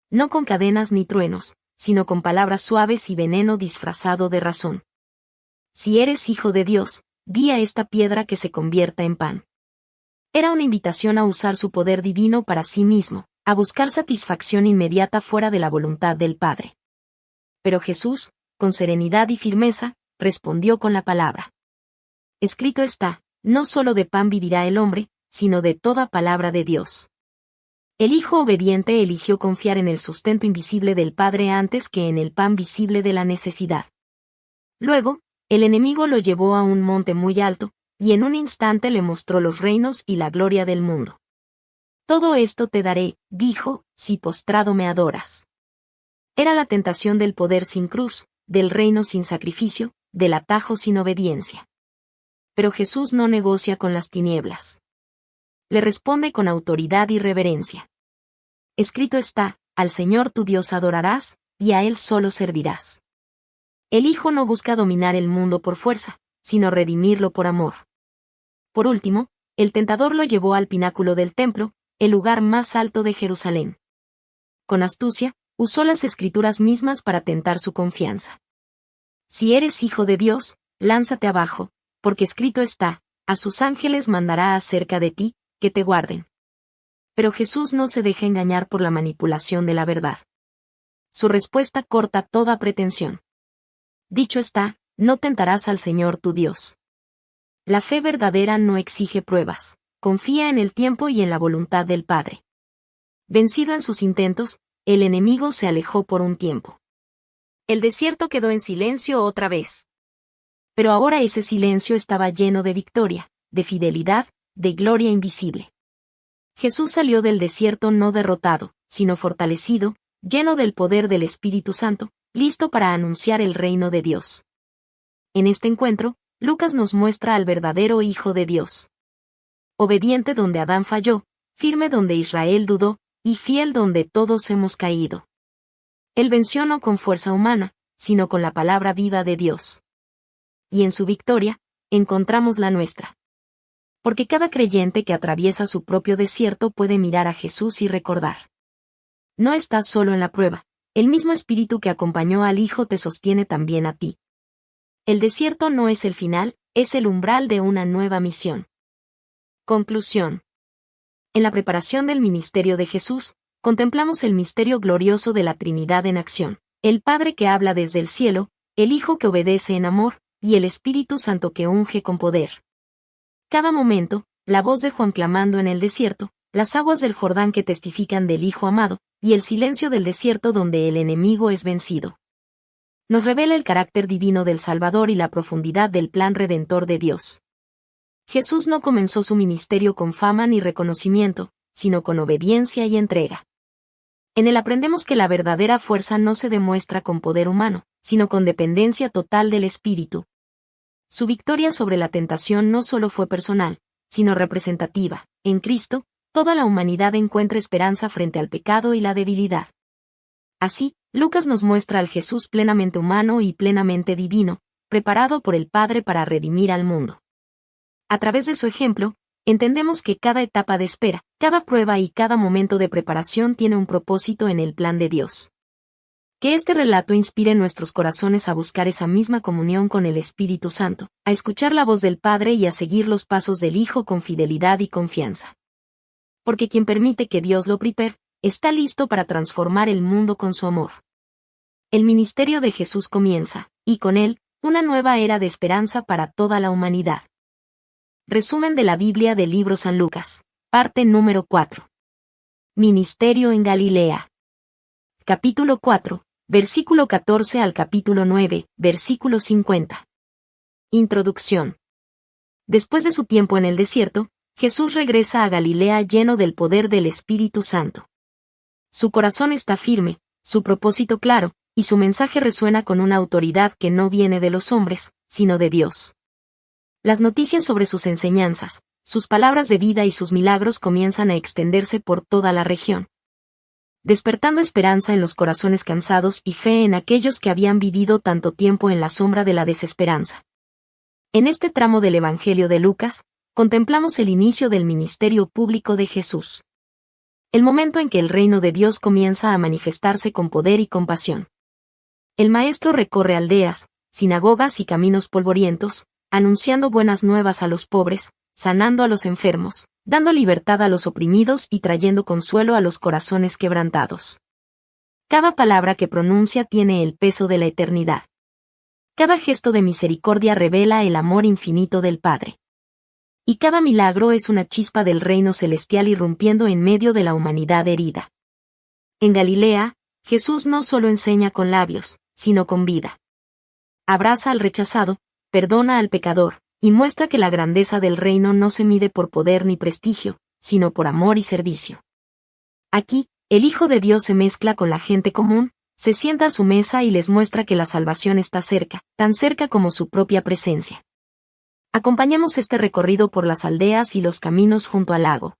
Speaker 1: No con cadenas ni truenos, sino con palabras suaves y veneno disfrazado de razón. Si eres hijo de Dios, di a esta piedra que se convierta en pan. Era una invitación a usar su poder divino para sí mismo, a buscar satisfacción inmediata fuera de la voluntad del Padre. Pero Jesús, con serenidad y firmeza, respondió con la palabra. Escrito está, no solo de pan vivirá el hombre, sino de toda palabra de Dios. El Hijo obediente eligió confiar en el sustento invisible del Padre antes que en el pan visible de la necesidad. Luego, el enemigo lo llevó a un monte muy alto, y en un instante le mostró los reinos y la gloria del mundo. Todo esto te daré, dijo, si postrado me adoras. Era la tentación del poder sin cruz, del reino sin sacrificio, del atajo sin obediencia. Pero Jesús no negocia con las tinieblas. Le responde con autoridad y reverencia. Escrito está, al Señor tu Dios adorarás, y a Él solo servirás. El Hijo no busca dominar el mundo por fuerza, sino redimirlo por amor. Por último, el tentador lo llevó al pináculo del templo, el lugar más alto de Jerusalén. Con astucia, usó las Escrituras mismas para tentar su confianza. Si eres hijo de Dios, lánzate abajo, porque escrito está, a sus ángeles mandará acerca de ti, que te guarden. Pero Jesús no se deja engañar por la manipulación de la verdad. Su respuesta corta toda pretensión. Dicho está, no tentarás al Señor tu Dios. La fe verdadera no exige pruebas, confía en el tiempo y en la voluntad del Padre. Vencido en sus intentos, el enemigo se alejó por un tiempo. El desierto quedó en silencio otra vez. Pero ahora ese silencio estaba lleno de victoria, de fidelidad, de gloria invisible. Jesús salió del desierto no derrotado, sino fortalecido, lleno del poder del Espíritu Santo, listo para anunciar el reino de Dios. En este encuentro, Lucas nos muestra al verdadero Hijo de Dios. Obediente donde Adán falló, firme donde Israel dudó, y fiel donde todos hemos caído. Él venció no con fuerza humana, sino con la palabra viva de Dios. Y en su victoria, encontramos la nuestra. Porque cada creyente que atraviesa su propio desierto puede mirar a Jesús y recordar. No estás solo en la prueba, el mismo Espíritu que acompañó al Hijo te sostiene también a ti. El desierto no es el final, es el umbral de una nueva misión. Conclusión. En la preparación del ministerio de Jesús, contemplamos el misterio glorioso de la Trinidad en acción, el Padre que habla desde el cielo, el Hijo que obedece en amor, y el Espíritu Santo que unge con poder. Cada momento, la voz de Juan clamando en el desierto, las aguas del Jordán que testifican del Hijo amado, y el silencio del desierto donde el enemigo es vencido. Nos revela el carácter divino del Salvador y la profundidad del plan redentor de Dios. Jesús no comenzó su ministerio con fama ni reconocimiento, sino con obediencia y entrega. En él aprendemos que la verdadera fuerza no se demuestra con poder humano, sino con dependencia total del Espíritu. Su victoria sobre la tentación no solo fue personal, sino representativa. En Cristo, toda la humanidad encuentra esperanza frente al pecado y la debilidad. Así, Lucas nos muestra al Jesús plenamente humano y plenamente divino, preparado por el Padre para redimir al mundo. A través de su ejemplo, entendemos que cada etapa de espera, cada prueba y cada momento de preparación tiene un propósito en el plan de Dios. Que este relato inspire nuestros corazones a buscar esa misma comunión con el Espíritu Santo, a escuchar la voz del Padre y a seguir los pasos del Hijo con fidelidad y confianza. Porque quien permite que Dios lo prepare, está listo para transformar el mundo con su amor. El ministerio de Jesús comienza, y con él, una nueva era de esperanza para toda la humanidad. Resumen de la Biblia del libro San Lucas, parte número 4. Ministerio en Galilea. Capítulo 4, versículo 14 al capítulo 9, versículo 50. Introducción. Después de su tiempo en el desierto, Jesús regresa a Galilea lleno del poder del Espíritu Santo. Su corazón está firme, su propósito claro, y su mensaje resuena con una autoridad que no viene de los hombres, sino de Dios. Las noticias sobre sus enseñanzas, sus palabras de vida y sus milagros comienzan a extenderse por toda la región, despertando esperanza en los corazones cansados y fe en aquellos que habían vivido tanto tiempo en la sombra de la desesperanza. En este tramo del Evangelio de Lucas, contemplamos el inicio del ministerio público de Jesús. El momento en que el reino de Dios comienza a manifestarse con poder y compasión. El Maestro recorre aldeas, sinagogas y caminos polvorientos, anunciando buenas nuevas a los pobres, sanando a los enfermos, dando libertad a los oprimidos y trayendo consuelo a los corazones quebrantados. Cada palabra que pronuncia tiene el peso de la eternidad. Cada gesto de misericordia revela el amor infinito del Padre. Y cada milagro es una chispa del reino celestial irrumpiendo en medio de la humanidad herida. En Galilea, Jesús no solo enseña con labios, sino con vida. Abraza al rechazado, perdona al pecador, y muestra que la grandeza del reino no se mide por poder ni prestigio, sino por amor y servicio. Aquí, el Hijo de Dios se mezcla con la gente común, se sienta a su mesa y les muestra que la salvación está cerca, tan cerca como su propia presencia. Acompañemos este recorrido por las aldeas y los caminos junto al lago,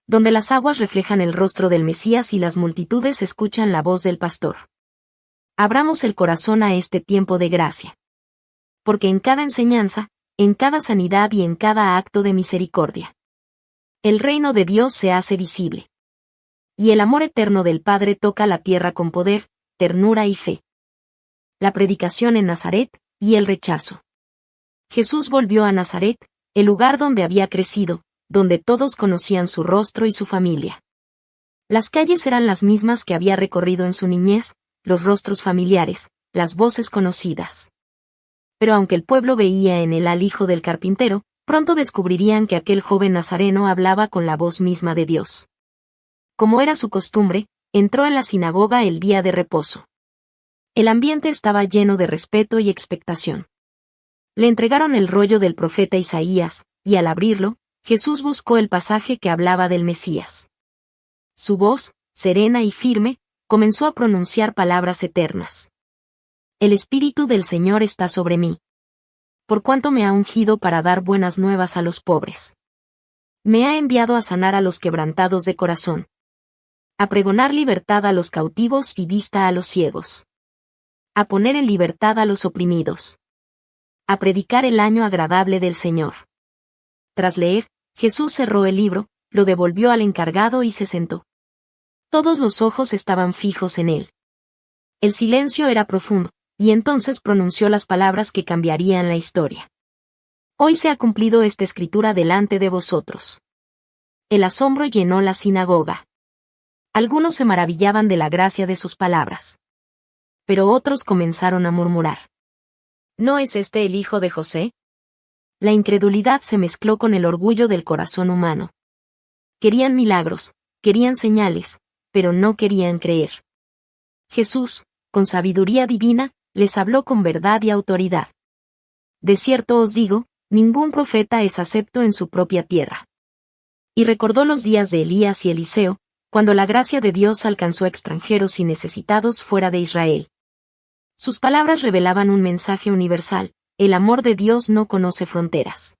Speaker 1: donde las aguas reflejan el rostro del Mesías y las multitudes escuchan la voz del pastor. Abramos el corazón a este tiempo de gracia. Porque en cada enseñanza, en cada sanidad y en cada acto de misericordia, el reino de Dios se hace visible. Y el amor eterno del Padre toca la tierra con poder, ternura y fe. La predicación en Nazaret, y el rechazo. Jesús volvió a Nazaret, el lugar donde había crecido, donde todos conocían su rostro y su familia. Las calles eran las mismas que había recorrido en su niñez, los rostros familiares, las voces conocidas. Pero aunque el pueblo veía en él al hijo del carpintero, pronto descubrirían que aquel joven nazareno hablaba con la voz misma de Dios. Como era su costumbre, entró en la sinagoga el día de reposo. El ambiente estaba lleno de respeto y expectación. Le entregaron el rollo del profeta Isaías, y al abrirlo, Jesús buscó el pasaje que hablaba del Mesías. Su voz, serena y firme, comenzó a pronunciar palabras eternas. El Espíritu del Señor está sobre mí. Por cuanto me ha ungido para dar buenas nuevas a los pobres. Me ha enviado a sanar a los quebrantados de corazón. A pregonar libertad a los cautivos y vista a los ciegos. A poner en libertad a los oprimidos. A predicar el año agradable del Señor. Tras leer, Jesús cerró el libro, lo devolvió al encargado y se sentó. Todos los ojos estaban fijos en él. El silencio era profundo, y entonces pronunció las palabras que cambiarían la historia. Hoy se ha cumplido esta escritura delante de vosotros. El asombro llenó la sinagoga. Algunos se maravillaban de la gracia de sus palabras. Pero otros comenzaron a murmurar. ¿No es este el hijo de José? La incredulidad se mezcló con el orgullo del corazón humano. Querían milagros, querían señales, pero no querían creer. Jesús, con sabiduría divina, les habló con verdad y autoridad. De cierto os digo, ningún profeta es acepto en su propia tierra. Y recordó los días de Elías y Eliseo, cuando la gracia de Dios alcanzó a extranjeros y necesitados fuera de Israel. Sus palabras revelaban un mensaje universal: el amor de Dios no conoce fronteras.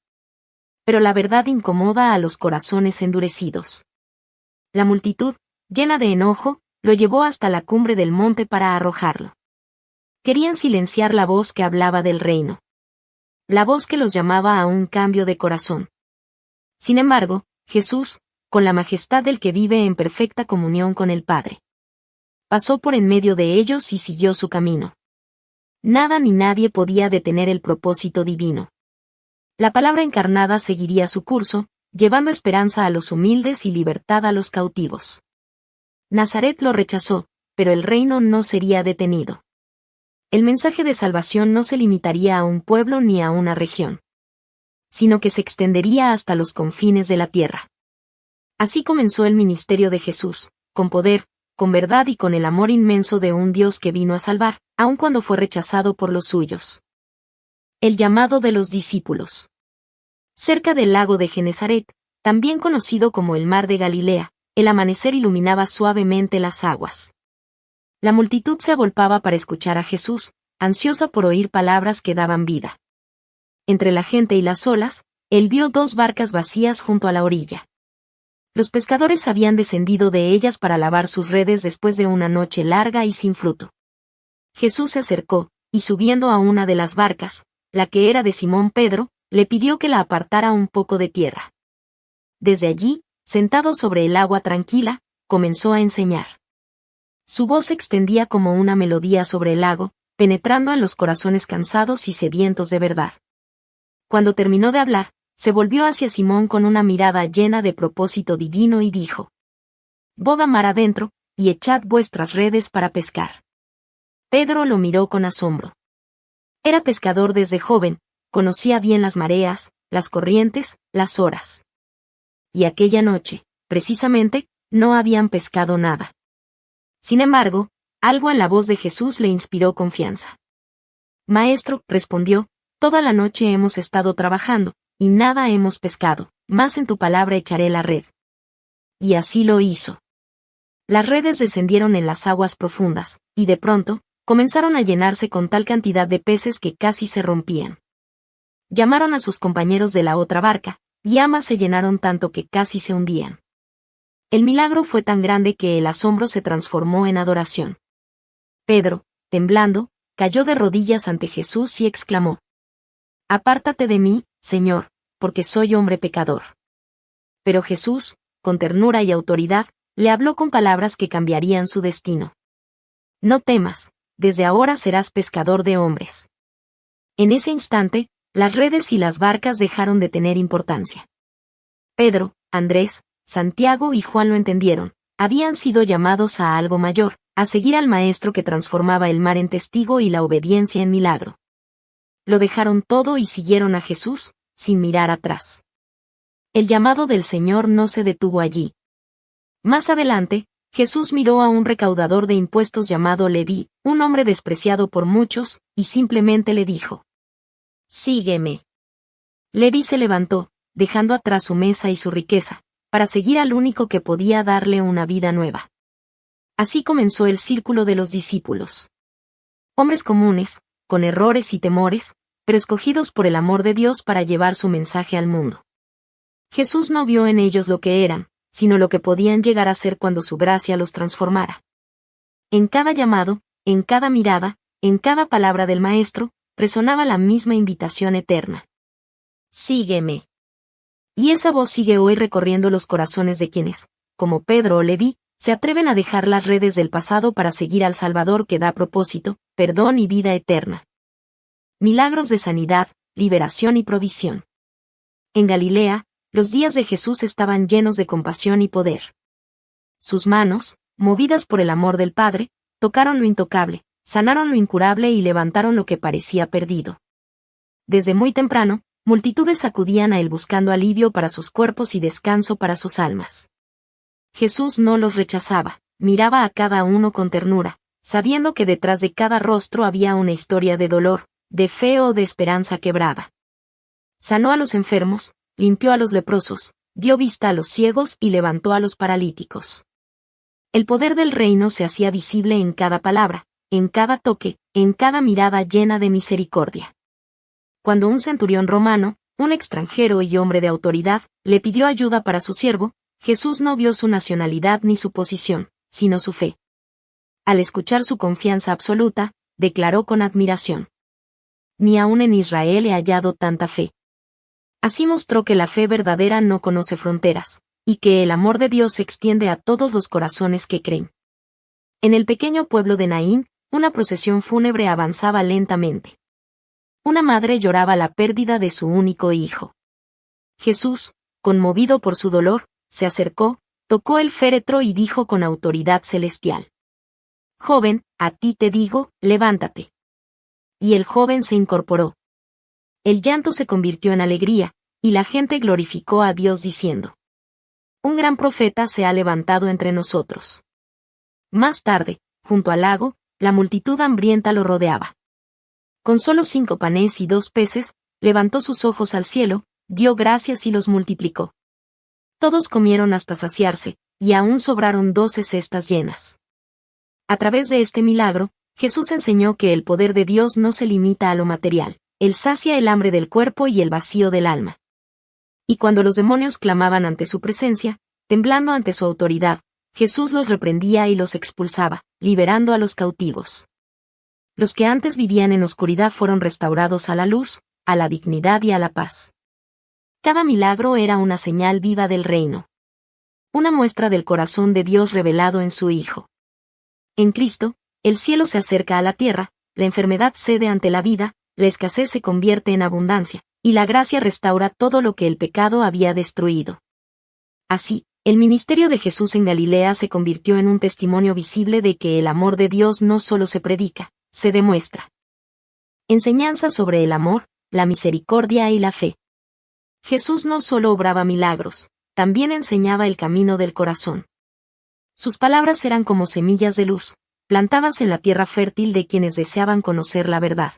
Speaker 1: Pero la verdad incomoda a los corazones endurecidos. La multitud, llena de enojo, lo llevó hasta la cumbre del monte para arrojarlo. Querían silenciar la voz que hablaba del reino. La voz que los llamaba a un cambio de corazón. Sin embargo, Jesús, con la majestad del que vive en perfecta comunión con el Padre, pasó por en medio de ellos y siguió su camino. Nada ni nadie podía detener el propósito divino. La palabra encarnada seguiría su curso, llevando esperanza a los humildes y libertad a los cautivos. Nazaret lo rechazó, pero el reino no sería detenido. El mensaje de salvación no se limitaría a un pueblo ni a una región, sino que se extendería hasta los confines de la tierra. Así comenzó el ministerio de Jesús, con poder, con verdad y con el amor inmenso de un Dios que vino a salvar, aun cuando fue rechazado por los suyos. El llamado de los discípulos. Cerca del lago de Genesaret, también conocido como el mar de Galilea, el amanecer iluminaba suavemente las aguas. La multitud se agolpaba para escuchar a Jesús, ansiosa por oír palabras que daban vida. Entre la gente y las olas, él vio 2 barcas vacías junto a la orilla. Los pescadores habían descendido de ellas para lavar sus redes después de una noche larga y sin fruto. Jesús se acercó, y subiendo a una de las barcas, la que era de Simón Pedro, le pidió que la apartara un poco de tierra. Desde allí, sentado sobre el agua tranquila, comenzó a enseñar. Su voz se extendía como una melodía sobre el lago, penetrando en los corazones cansados y sedientos de verdad. Cuando terminó de hablar, se volvió hacia Simón con una mirada llena de propósito divino y dijo: «Boga mar adentro, y echad vuestras redes para pescar». Pedro lo miró con asombro. Era pescador desde joven, conocía bien las mareas, las corrientes, las horas. Y aquella noche, precisamente, no habían pescado nada. Sin embargo, algo en la voz de Jesús le inspiró confianza. «Maestro», respondió, «toda la noche hemos estado trabajando, y nada hemos pescado, mas en tu palabra echaré la red». Y así lo hizo. Las redes descendieron en las aguas profundas, y de pronto, comenzaron a llenarse con tal cantidad de peces que casi se rompían. Llamaron a sus compañeros de la otra barca, y ambas se llenaron tanto que casi se hundían. El milagro fue tan grande que el asombro se transformó en adoración. Pedro, temblando, cayó de rodillas ante Jesús y exclamó: «Apártate de mí, Señor, porque soy hombre pecador». Pero Jesús, con ternura y autoridad, le habló con palabras que cambiarían su destino. «No temas, desde ahora serás pescador de hombres». En ese instante, las redes y las barcas dejaron de tener importancia. Pedro, Andrés, Santiago y Juan lo entendieron, habían sido llamados a algo mayor, a seguir al Maestro que transformaba el mar en testigo y la obediencia en milagro. Lo dejaron todo y siguieron a Jesús, sin mirar atrás. El llamado del Señor no se detuvo allí. Más adelante, Jesús miró a un recaudador de impuestos llamado Leví, un hombre despreciado por muchos, y simplemente le dijo: «Sígueme». Leví se levantó, dejando atrás su mesa y su riqueza, para seguir al único que podía darle una vida nueva. Así comenzó el círculo de los discípulos. Hombres comunes, con errores y temores, pero escogidos por el amor de Dios para llevar su mensaje al mundo. Jesús no vio en ellos lo que eran, sino lo que podían llegar a ser cuando su gracia los transformara. En cada llamado, en cada mirada, en cada palabra del Maestro, resonaba la misma invitación eterna: «Sígueme». Y esa voz sigue hoy recorriendo los corazones de quienes, como Pedro o Leví, se atreven a dejar las redes del pasado para seguir al Salvador que da propósito, perdón y vida eterna. Milagros de sanidad, liberación y provisión. En Galilea, los días de Jesús estaban llenos de compasión y poder. Sus manos, movidas por el amor del Padre, tocaron lo intocable, sanaron lo incurable y levantaron lo que parecía perdido. Desde muy temprano, multitudes acudían a él buscando alivio para sus cuerpos y descanso para sus almas. Jesús no los rechazaba, miraba a cada uno con ternura, sabiendo que detrás de cada rostro había una historia de dolor, de fe o de esperanza quebrada. Sanó a los enfermos, limpió a los leprosos, dio vista a los ciegos y levantó a los paralíticos. El poder del reino se hacía visible en cada palabra, en cada toque, en cada mirada llena de misericordia. Cuando un centurión romano, un extranjero y hombre de autoridad, le pidió ayuda para su siervo, Jesús no vio su nacionalidad ni su posición, sino su fe. Al escuchar su confianza absoluta, declaró con admiración: «Ni aún en Israel he hallado tanta fe». Así mostró que la fe verdadera no conoce fronteras, y que el amor de Dios se extiende a todos los corazones que creen. En el pequeño pueblo de Naín, una procesión fúnebre avanzaba lentamente. Una madre lloraba la pérdida de su único hijo. Jesús, conmovido por su dolor, se acercó, tocó el féretro y dijo con autoridad celestial: «Joven, a ti te digo, levántate». Y el joven se incorporó. El llanto se convirtió en alegría, y la gente glorificó a Dios diciendo: «Un gran profeta se ha levantado entre nosotros». Más tarde, junto al lago, la multitud hambrienta lo rodeaba. Con solo 5 panes y 2 peces, levantó sus ojos al cielo, dio gracias y los multiplicó. Todos comieron hasta saciarse, y aún sobraron 12 cestas llenas. A través de este milagro, Jesús enseñó que el poder de Dios no se limita a lo material. Él sacia el hambre del cuerpo y el vacío del alma. Y cuando los demonios clamaban ante su presencia, temblando ante su autoridad, Jesús los reprendía y los expulsaba, liberando a los cautivos. Los que antes vivían en oscuridad fueron restaurados a la luz, a la dignidad y a la paz. Cada milagro era una señal viva del reino. Una muestra del corazón de Dios revelado en su Hijo. En Cristo, el cielo se acerca a la tierra, la enfermedad cede ante la vida, la escasez se convierte en abundancia, y la gracia restaura todo lo que el pecado había destruido. Así, el ministerio de Jesús en Galilea se convirtió en un testimonio visible de que el amor de Dios no solo se predica, se demuestra. Enseñanza sobre el amor, la misericordia y la fe. Jesús no solo obraba milagros, también enseñaba el camino del corazón. Sus palabras eran como semillas de luz, plantadas en la tierra fértil de quienes deseaban conocer la verdad.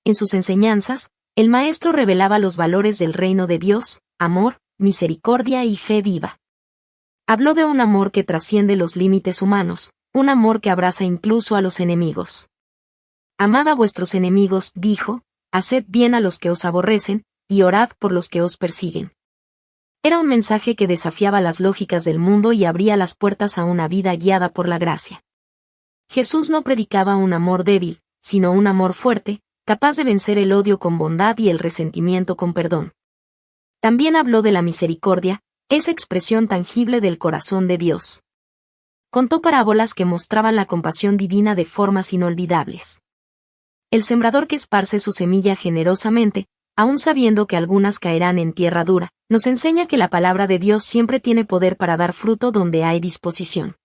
Speaker 1: En sus enseñanzas, el Maestro revelaba los valores del reino de Dios: amor, misericordia y fe viva. Habló de un amor que trasciende los límites humanos, un amor que abraza incluso a los enemigos. Amad a vuestros enemigos, dijo, haced bien a los que os aborrecen, y orad por los que os persiguen. Era un mensaje que desafiaba las lógicas del mundo y abría las puertas a una vida guiada por la gracia. Jesús no predicaba un amor débil, sino un amor fuerte, capaz de vencer el odio con bondad y el resentimiento con perdón. También habló de la misericordia, esa expresión tangible del corazón de Dios. Contó parábolas que mostraban la compasión divina de formas inolvidables. El sembrador que esparce su semilla generosamente, aun sabiendo que algunas caerán en tierra dura, nos enseña que la palabra de Dios siempre tiene poder para dar fruto donde hay disposición.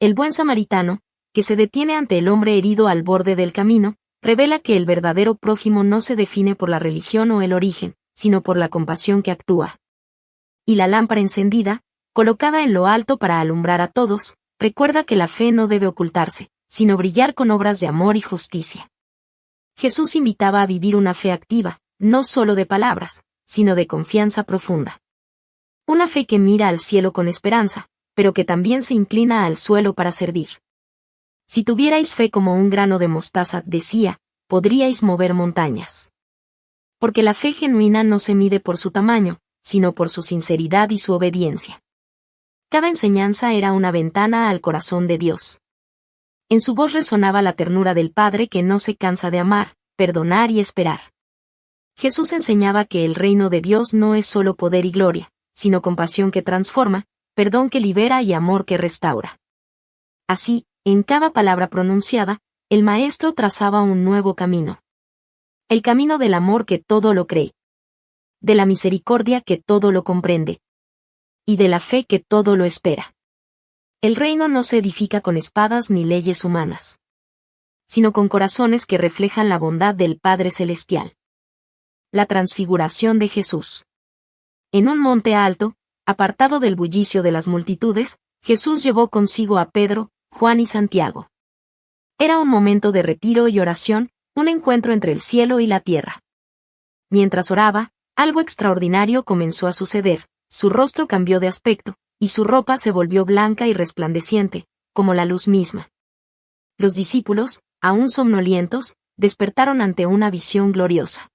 Speaker 1: El buen samaritano, que se detiene ante el hombre herido al borde del camino, revela que el verdadero prójimo no se define por la religión o el origen, sino por la compasión que actúa. Y la lámpara encendida, colocada en lo alto para alumbrar a todos, recuerda que la fe no debe ocultarse, sino brillar con obras de amor y justicia. Jesús invitaba a vivir una fe activa, no solo de palabras, sino de confianza profunda. Una fe que mira al cielo con esperanza, pero que también se inclina al suelo para servir. Si tuvierais fe como un grano de mostaza, decía, podríais mover montañas. Porque la fe genuina no se mide por su tamaño, sino por su sinceridad y su obediencia. Cada enseñanza era una ventana al corazón de Dios. En su voz resonaba la ternura del Padre que no se cansa de amar, perdonar y esperar. Jesús enseñaba que el reino de Dios no es solo poder y gloria, sino compasión que transforma, perdón que libera y amor que restaura. Así, en cada palabra pronunciada, el Maestro trazaba un nuevo camino. El camino del amor que todo lo cree. De la misericordia que todo lo comprende. Y de la fe que todo lo espera. El reino no se edifica con espadas ni leyes humanas, sino con corazones que reflejan la bondad del Padre Celestial. La transfiguración de Jesús. En un monte alto, apartado del bullicio de las multitudes, Jesús llevó consigo a Pedro, Juan y Santiago. Era un momento de retiro y oración, un encuentro entre el cielo y la tierra. Mientras oraba, algo extraordinario comenzó a suceder, su rostro cambió de aspecto, y su ropa se volvió blanca y resplandeciente, como la luz misma. Los discípulos, aún somnolientos, despertaron ante una visión gloriosa.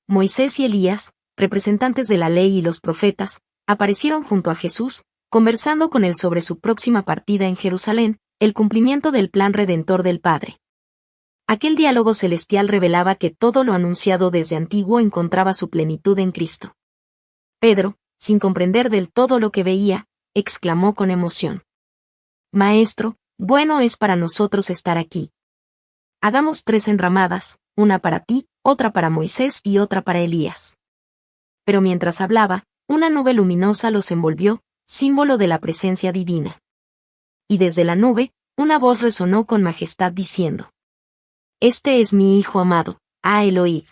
Speaker 1: Moisés y Elías, representantes de la ley y los profetas, aparecieron junto a Jesús, conversando con él sobre su próxima partida en Jerusalén, el cumplimiento del plan redentor del Padre. Aquel diálogo celestial revelaba que todo lo anunciado desde antiguo encontraba su plenitud en Cristo. Pedro, sin comprender del todo lo que veía, exclamó con emoción: Maestro, bueno es para nosotros estar aquí. Hagamos 3 enramadas, una para ti, otra para Moisés y otra para Elías. Pero mientras hablaba, una nube luminosa los envolvió, símbolo de la presencia divina. Y desde la nube, una voz resonó con majestad diciendo: Este es mi Hijo amado, el oíd.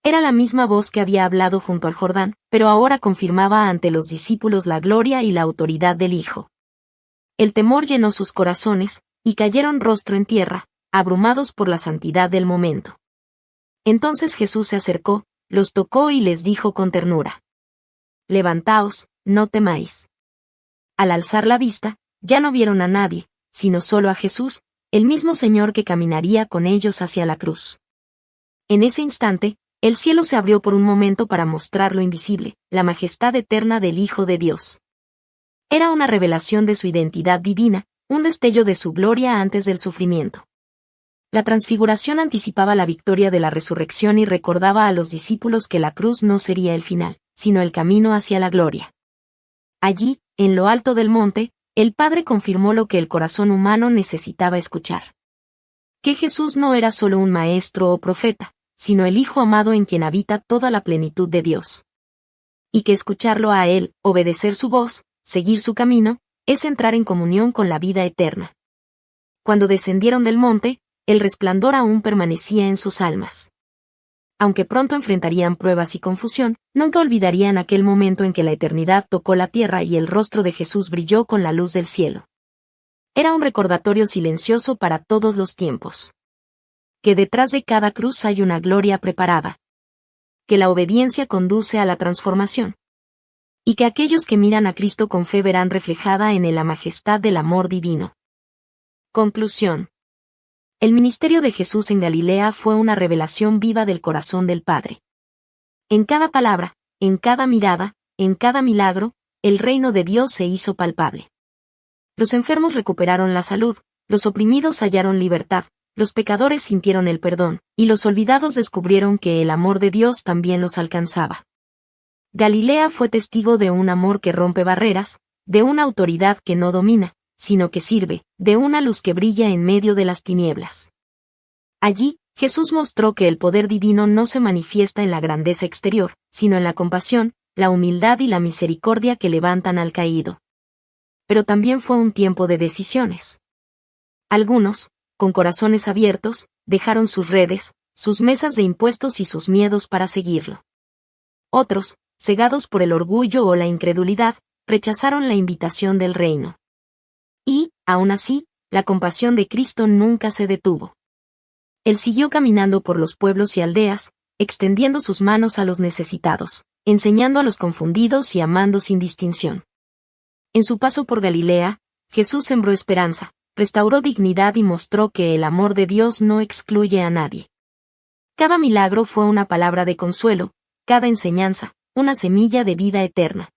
Speaker 1: Era la misma voz que había hablado junto al Jordán, pero ahora confirmaba ante los discípulos la gloria y la autoridad del Hijo. El temor llenó sus corazones, y cayeron rostro en tierra, abrumados por la santidad del momento. Entonces Jesús se acercó, los tocó y les dijo con ternura: Levantaos, no temáis. Al alzar la vista, ya no vieron a nadie, sino solo a Jesús, el mismo Señor que caminaría con ellos hacia la cruz. En ese instante, el cielo se abrió por un momento para mostrar lo invisible, la majestad eterna del Hijo de Dios. Era una revelación de su identidad divina, un destello de su gloria antes del sufrimiento. La transfiguración anticipaba la victoria de la resurrección y recordaba a los discípulos que la cruz no sería el final, sino el camino hacia la gloria. Allí, en lo alto del monte, el Padre confirmó lo que el corazón humano necesitaba escuchar. Que Jesús no era solo un maestro o profeta, sino el Hijo amado en quien habita toda la plenitud de Dios. Y que escucharlo a Él, obedecer su voz, seguir su camino, es entrar en comunión con la vida eterna. Cuando descendieron del monte, el resplandor aún permanecía en sus almas. Aunque pronto enfrentarían pruebas y confusión, nunca olvidarían aquel momento en que la eternidad tocó la tierra y el rostro de Jesús brilló con la luz del cielo. Era un recordatorio silencioso para todos los tiempos. Que detrás de cada cruz hay una gloria preparada. Que la obediencia conduce a la transformación. Y que aquellos que miran a Cristo con fe verán reflejada en él la majestad del amor divino. Conclusión. El ministerio de Jesús en Galilea fue una revelación viva del corazón del Padre. En cada palabra, en cada mirada, en cada milagro, el reino de Dios se hizo palpable. Los enfermos recuperaron la salud, los oprimidos hallaron libertad, los pecadores sintieron el perdón, y los olvidados descubrieron que el amor de Dios también los alcanzaba. Galilea fue testigo de un amor que rompe barreras, de una autoridad que no domina, sino que sirve, de una luz que brilla en medio de las tinieblas. Allí, Jesús mostró que el poder divino no se manifiesta en la grandeza exterior, sino en la compasión, la humildad y la misericordia que levantan al caído. Pero también fue un tiempo de decisiones. Algunos, con corazones abiertos, dejaron sus redes, sus mesas de impuestos y sus miedos para seguirlo. Otros, cegados por el orgullo o la incredulidad, rechazaron la invitación del reino. Y, aún así, la compasión de Cristo nunca se detuvo. Él siguió caminando por los pueblos y aldeas, extendiendo sus manos a los necesitados, enseñando a los confundidos y amando sin distinción. En su paso por Galilea, Jesús sembró esperanza, restauró dignidad y mostró que el amor de Dios no excluye a nadie. Cada milagro fue una palabra de consuelo, cada enseñanza, una semilla de vida eterna.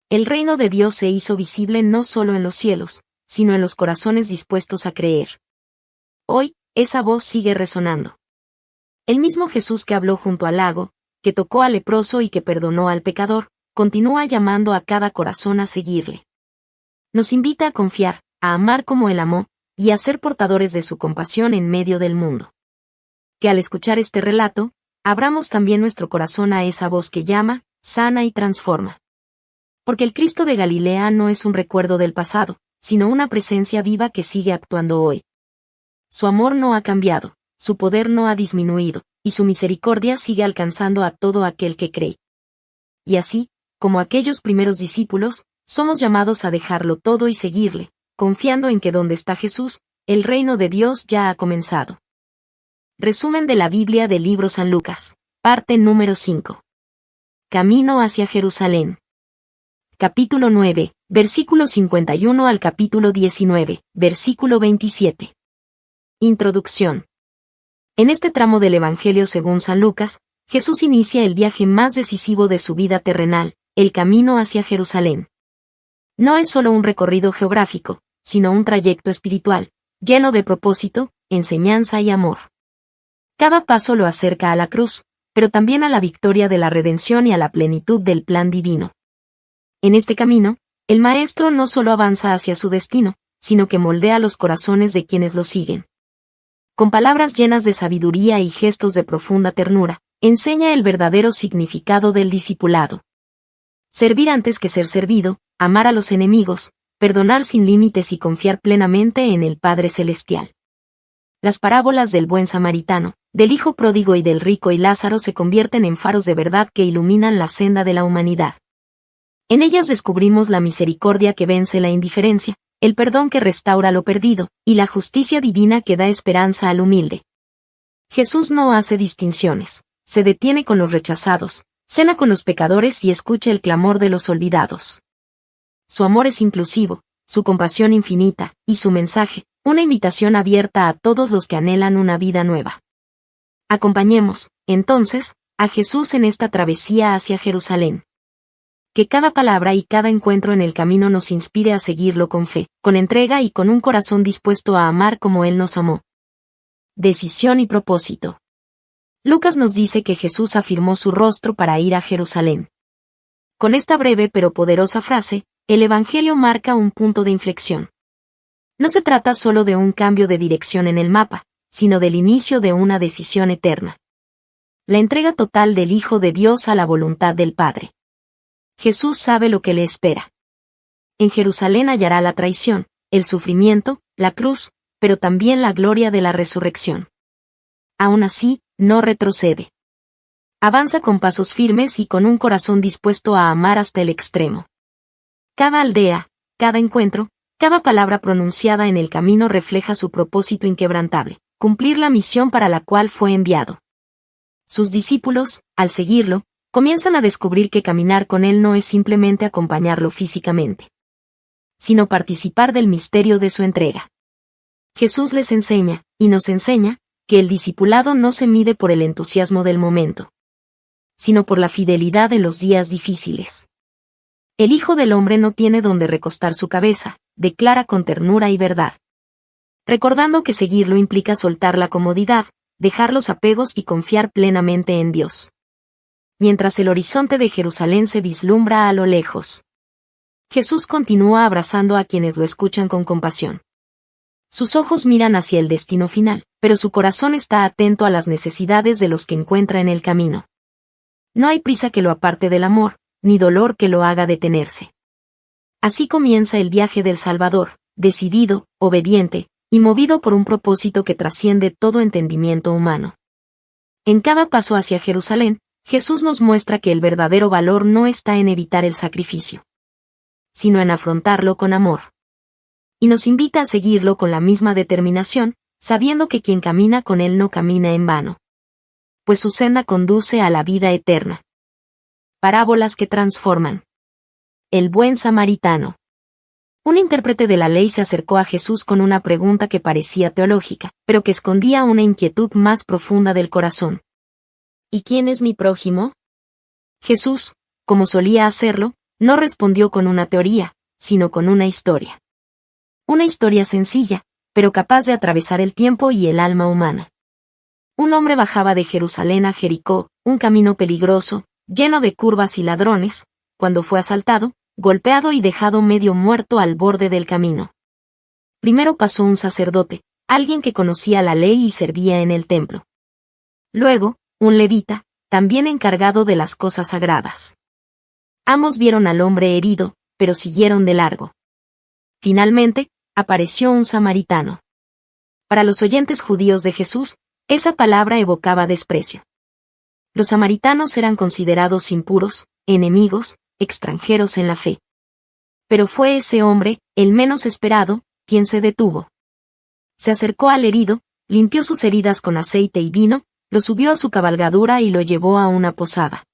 Speaker 1: El reino de Dios se hizo visible no solo en los cielos, sino en los corazones dispuestos a creer. Hoy, esa voz sigue resonando. El mismo Jesús que habló junto al lago, que tocó al leproso y que perdonó al pecador, continúa llamando a cada corazón a seguirle. Nos invita a confiar, a amar como Él amó, y a ser portadores de su compasión en medio del mundo. Que al escuchar este relato, abramos también nuestro corazón a esa voz que llama, sana y transforma. Porque el Cristo de Galilea no es un recuerdo del pasado, sino una presencia viva que sigue actuando hoy. Su amor no ha cambiado, su poder no ha disminuido, y su misericordia sigue alcanzando a todo aquel que cree. Y así, como aquellos primeros discípulos, somos llamados a dejarlo todo y seguirle, confiando en que donde está Jesús, el reino de Dios ya ha comenzado. Resumen de la Biblia del libro San Lucas, parte número 5. Camino hacia Jerusalén. Capítulo 9, versículo 51 al capítulo 19, versículo 27. Introducción. En este tramo del Evangelio según San Lucas, Jesús inicia el viaje más decisivo de su vida terrenal, el camino hacia Jerusalén. No es solo un recorrido geográfico, sino un trayecto espiritual, lleno de propósito, enseñanza y amor. Cada paso lo acerca a la cruz, pero también a la victoria de la redención y a la plenitud del plan divino. En este camino, el Maestro no solo avanza hacia su destino, sino que moldea los corazones de quienes lo siguen. Con palabras llenas de sabiduría y gestos de profunda ternura, enseña el verdadero significado del discipulado. Servir antes que ser servido, amar a los enemigos, perdonar sin límites y confiar plenamente en el Padre Celestial. Las parábolas del buen samaritano, del hijo pródigo y del rico y Lázaro se convierten en faros de verdad que iluminan la senda de la humanidad. En ellas descubrimos la misericordia que vence la indiferencia, el perdón que restaura lo perdido, y la justicia divina que da esperanza al humilde. Jesús no hace distinciones, se detiene con los rechazados, cena con los pecadores y escucha el clamor de los olvidados. Su amor es inclusivo, su compasión infinita, y su mensaje, una invitación abierta a todos los que anhelan una vida nueva. Acompañemos, entonces, a Jesús en esta travesía hacia Jerusalén. Que cada palabra y cada encuentro en el camino nos inspire a seguirlo con fe, con entrega y con un corazón dispuesto a amar como Él nos amó. Decisión y propósito. Lucas nos dice que Jesús afirmó su rostro para ir a Jerusalén. Con esta breve pero poderosa frase, el Evangelio marca un punto de inflexión. No se trata solo de un cambio de dirección en el mapa, sino del inicio de una decisión eterna. La entrega total del Hijo de Dios a la voluntad del Padre. Jesús sabe lo que le espera. En Jerusalén hallará la traición, el sufrimiento, la cruz, pero también la gloria de la resurrección. Aún así, no retrocede. Avanza con pasos firmes y con un corazón dispuesto a amar hasta el extremo. Cada aldea, cada encuentro, cada palabra pronunciada en el camino refleja su propósito inquebrantable, cumplir la misión para la cual fue enviado. Sus discípulos, al seguirlo, comienzan a descubrir que caminar con Él no es simplemente acompañarlo físicamente, sino participar del misterio de su entrega. Jesús les enseña, y nos enseña, que el discipulado no se mide por el entusiasmo del momento, sino por la fidelidad en los días difíciles. El Hijo del Hombre no tiene donde recostar su cabeza, declara con ternura y verdad. Recordando que seguirlo implica soltar la comodidad, dejar los apegos y confiar plenamente en Dios. Mientras el horizonte de Jerusalén se vislumbra a lo lejos, Jesús continúa abrazando a quienes lo escuchan con compasión. Sus ojos miran hacia el destino final, pero su corazón está atento a las necesidades de los que encuentra en el camino. No hay prisa que lo aparte del amor, ni dolor que lo haga detenerse. Así comienza el viaje del Salvador, decidido, obediente, y movido por un propósito que trasciende todo entendimiento humano. En cada paso hacia Jerusalén, Jesús nos muestra que el verdadero valor no está en evitar el sacrificio, sino en afrontarlo con amor. Y nos invita a seguirlo con la misma determinación, sabiendo que quien camina con él no camina en vano, pues su senda conduce a la vida eterna. Parábolas que transforman. El buen samaritano. Un intérprete de la ley se acercó a Jesús con una pregunta que parecía teológica, pero que escondía una inquietud más profunda del corazón. ¿Y quién es mi prójimo? Jesús, como solía hacerlo, no respondió con una teoría, sino con una historia. Una historia sencilla, pero capaz de atravesar el tiempo y el alma humana. Un hombre bajaba de Jerusalén a Jericó, un camino peligroso, lleno de curvas y ladrones, cuando fue asaltado, golpeado y dejado medio muerto al borde del camino. Primero pasó un sacerdote, alguien que conocía la ley y servía en el templo. Luego, un levita, también encargado de las cosas sagradas. Ambos vieron al hombre herido, pero siguieron de largo. Finalmente, apareció un samaritano. Para los oyentes judíos de Jesús, esa palabra evocaba desprecio. Los samaritanos eran considerados impuros, enemigos, extranjeros en la fe. Pero fue ese hombre, el menos esperado, quien se detuvo. Se acercó al herido, limpió sus heridas con aceite y vino, lo subió a su cabalgadura y lo llevó a una posada.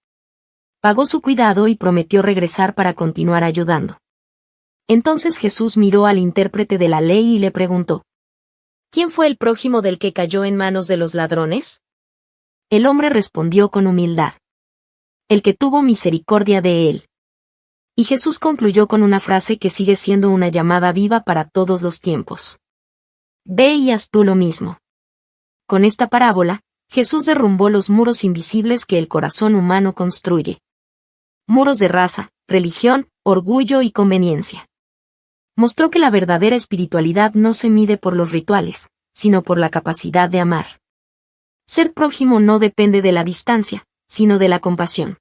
Speaker 1: Pagó su cuidado y prometió regresar para continuar ayudando. Entonces Jesús miró al intérprete de la ley y le preguntó: ¿Quién fue el prójimo del que cayó en manos de los ladrones? El hombre respondió con humildad: el que tuvo misericordia de él. Y Jesús concluyó con una frase que sigue siendo una llamada viva para todos los tiempos. Ve y haz tú lo mismo. Con esta parábola, Jesús derrumbó los muros invisibles que el corazón humano construye. Muros de raza, religión, orgullo y conveniencia. Mostró que la verdadera espiritualidad no se mide por los rituales, sino por la capacidad de amar. Ser prójimo no depende de la distancia, sino de la compasión.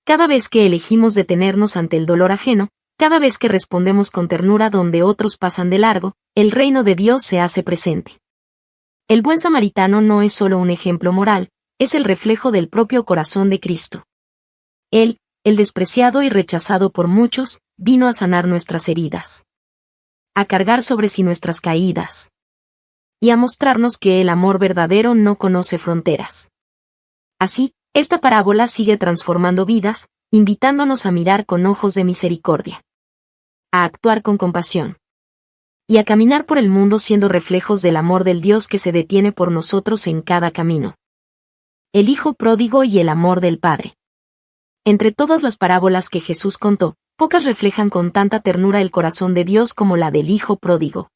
Speaker 1: Cada vez que elegimos detenernos ante el dolor ajeno, cada vez que respondemos con ternura donde otros pasan de largo, el reino de Dios se hace presente. El buen samaritano no es solo un ejemplo moral, es el reflejo del propio corazón de Cristo. Él, el despreciado y rechazado por muchos, vino a sanar nuestras heridas, a cargar sobre sí nuestras caídas, y a mostrarnos que el amor verdadero no conoce fronteras. Así, esta parábola sigue transformando vidas, invitándonos a mirar con ojos de misericordia, a actuar con compasión, y a caminar por el mundo siendo reflejos del amor del Dios que se detiene por nosotros en cada camino. El Hijo pródigo y el amor del Padre. Entre todas las parábolas que Jesús contó, pocas reflejan con tanta ternura el corazón de Dios como la del Hijo pródigo.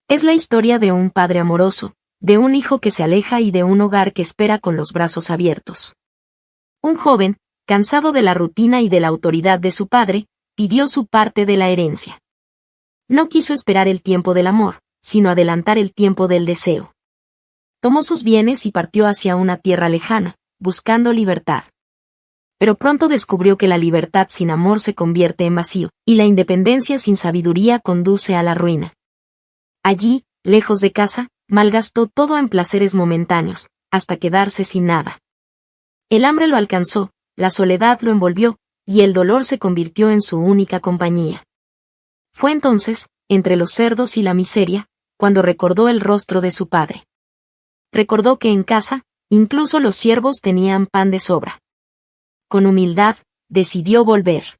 Speaker 1: Es la historia de un padre amoroso, de un hijo que se aleja y de un hogar que espera con los brazos abiertos. Un joven, cansado de la rutina y de la autoridad de su padre, pidió su parte de la herencia. No quiso esperar el tiempo del amor, sino adelantar el tiempo del deseo. Tomó sus bienes y partió hacia una tierra lejana, buscando libertad. Pero pronto descubrió que la libertad sin amor se convierte en vacío, y la independencia sin sabiduría conduce a la ruina. Allí, lejos de casa, malgastó todo en placeres momentáneos, hasta quedarse sin nada. El hambre lo alcanzó, la soledad lo envolvió, y el dolor se convirtió en su única compañía. Fue entonces, entre los cerdos y la miseria, cuando recordó el rostro de su padre. Recordó que en casa, incluso los siervos tenían pan de sobra. Con humildad, decidió volver.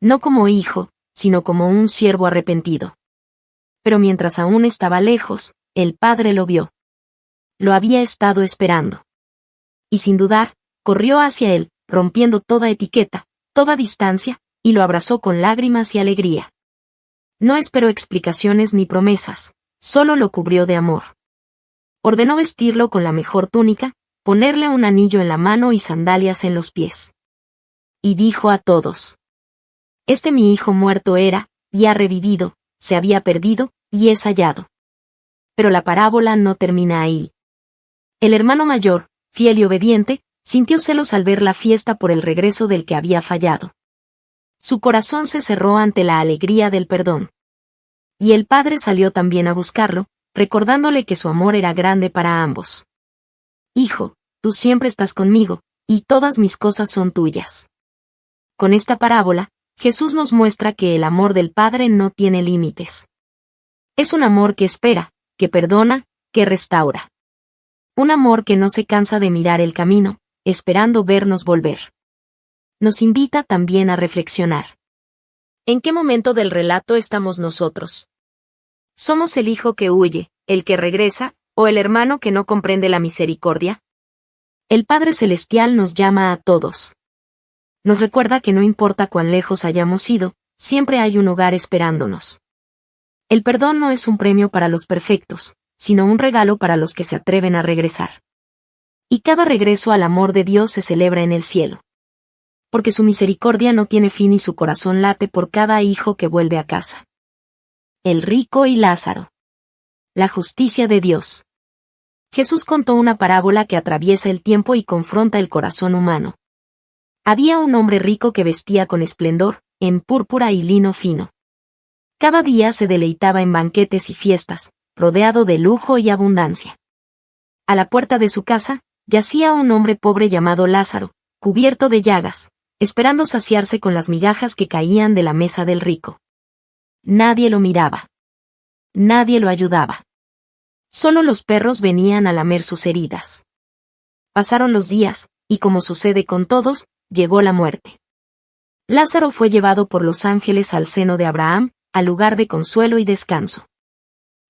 Speaker 1: No como hijo, sino como un siervo arrepentido. Pero mientras aún estaba lejos, el padre lo vio. Lo había estado esperando. Y sin dudar, corrió hacia él, rompiendo toda etiqueta, toda distancia, y lo abrazó con lágrimas y alegría. No esperó explicaciones ni promesas, solo lo cubrió de amor. Ordenó vestirlo con la mejor túnica, ponerle un anillo en la mano y sandalias en los pies. Y dijo a todos: Este mi hijo muerto era, y ha revivido, se había perdido, y es hallado. Pero la parábola no termina ahí. El hermano mayor, fiel y obediente, sintió celos al ver la fiesta por el regreso del que había fallado. Su corazón se cerró ante la alegría del perdón. Y el padre salió también a buscarlo, recordándole que su amor era grande para ambos. Hijo, tú siempre estás conmigo, y todas mis cosas son tuyas. Con esta parábola, Jesús nos muestra que el amor del Padre no tiene límites. Es un amor que espera, que perdona, que restaura. Un amor que no se cansa de mirar el camino, esperando vernos volver. Nos invita también a reflexionar. ¿En qué momento del relato estamos nosotros? ¿Somos el hijo que huye, el que regresa, o el hermano que no comprende la misericordia? El Padre Celestial nos llama a todos. Nos recuerda que no importa cuán lejos hayamos ido, siempre hay un hogar esperándonos. El perdón no es un premio para los perfectos, sino un regalo para los que se atreven a regresar. Y cada regreso al amor de Dios se celebra en el cielo. Porque su misericordia no tiene fin y su corazón late por cada hijo que vuelve a casa. El rico y Lázaro. La justicia de Dios. Jesús contó una parábola que atraviesa el tiempo y confronta el corazón humano. Había un hombre rico que vestía con esplendor, en púrpura y lino fino. Cada día se deleitaba en banquetes y fiestas, rodeado de lujo y abundancia. A la puerta de su casa, yacía un hombre pobre llamado Lázaro, cubierto de llagas, esperando saciarse con las migajas que caían de la mesa del rico. Nadie lo miraba. Nadie lo ayudaba. Solo los perros venían a lamer sus heridas. Pasaron los días, y como sucede con todos, llegó la muerte. Lázaro fue llevado por los ángeles al seno de Abraham, al lugar de consuelo y descanso.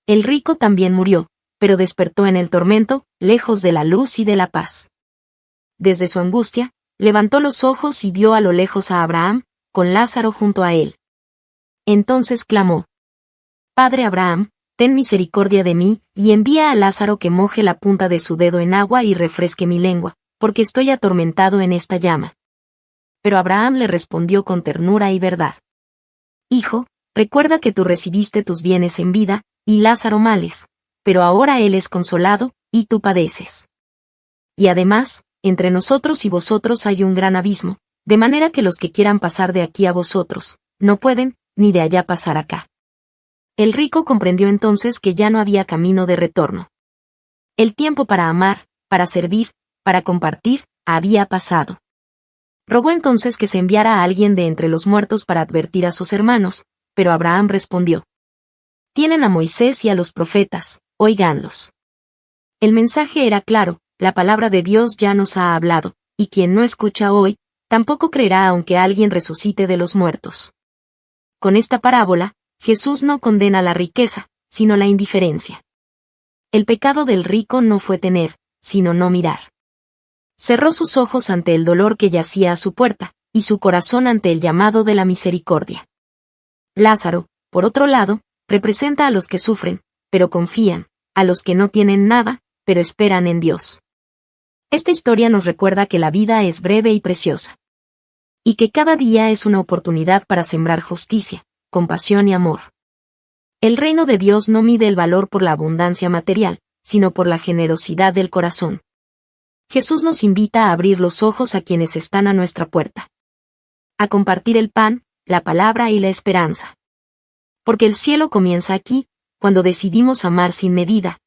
Speaker 1: El rico también murió, pero despertó en el tormento, lejos de la luz y de la paz. Desde su angustia, levantó los ojos y vio a lo lejos a Abraham, con Lázaro junto a él. Entonces clamó: Padre Abraham, ten misericordia de mí, y envía a Lázaro que moje la punta de su dedo en agua y refresque mi lengua, porque estoy atormentado en esta llama. Pero Abraham le respondió con ternura y verdad: Hijo, recuerda que tú recibiste tus bienes en vida, y Lázaro males, pero ahora él es consolado, y tú padeces. Y además, entre nosotros y vosotros hay un gran abismo, de manera que los que quieran pasar de aquí a vosotros, no pueden, ni de allá pasar acá. El rico comprendió entonces que ya no había camino de retorno. El tiempo para amar, para servir, para compartir, había pasado. Rogó entonces que se enviara a alguien de entre los muertos para advertir a sus hermanos, pero Abraham respondió: Tienen a Moisés y a los profetas, óiganlos. El mensaje era claro: la palabra de Dios ya nos ha hablado, y quien no escucha hoy, tampoco creerá aunque alguien resucite de los muertos. Con esta parábola, Jesús no condena la riqueza, sino la indiferencia. El pecado del rico no fue tener, sino no mirar. Cerró sus ojos ante el dolor que yacía a su puerta, y su corazón ante el llamado de la misericordia. Lázaro, por otro lado, representa a los que sufren, pero confían, a los que no tienen nada, pero esperan en Dios. Esta historia nos recuerda que la vida es breve y preciosa. Y que cada día es una oportunidad para sembrar justicia, compasión y amor. El reino de Dios no mide el valor por la abundancia material, sino por la generosidad del corazón. Jesús nos invita a abrir los ojos a quienes están a nuestra puerta. A compartir el pan, la palabra y la esperanza. Porque el cielo comienza aquí, cuando decidimos amar sin medida.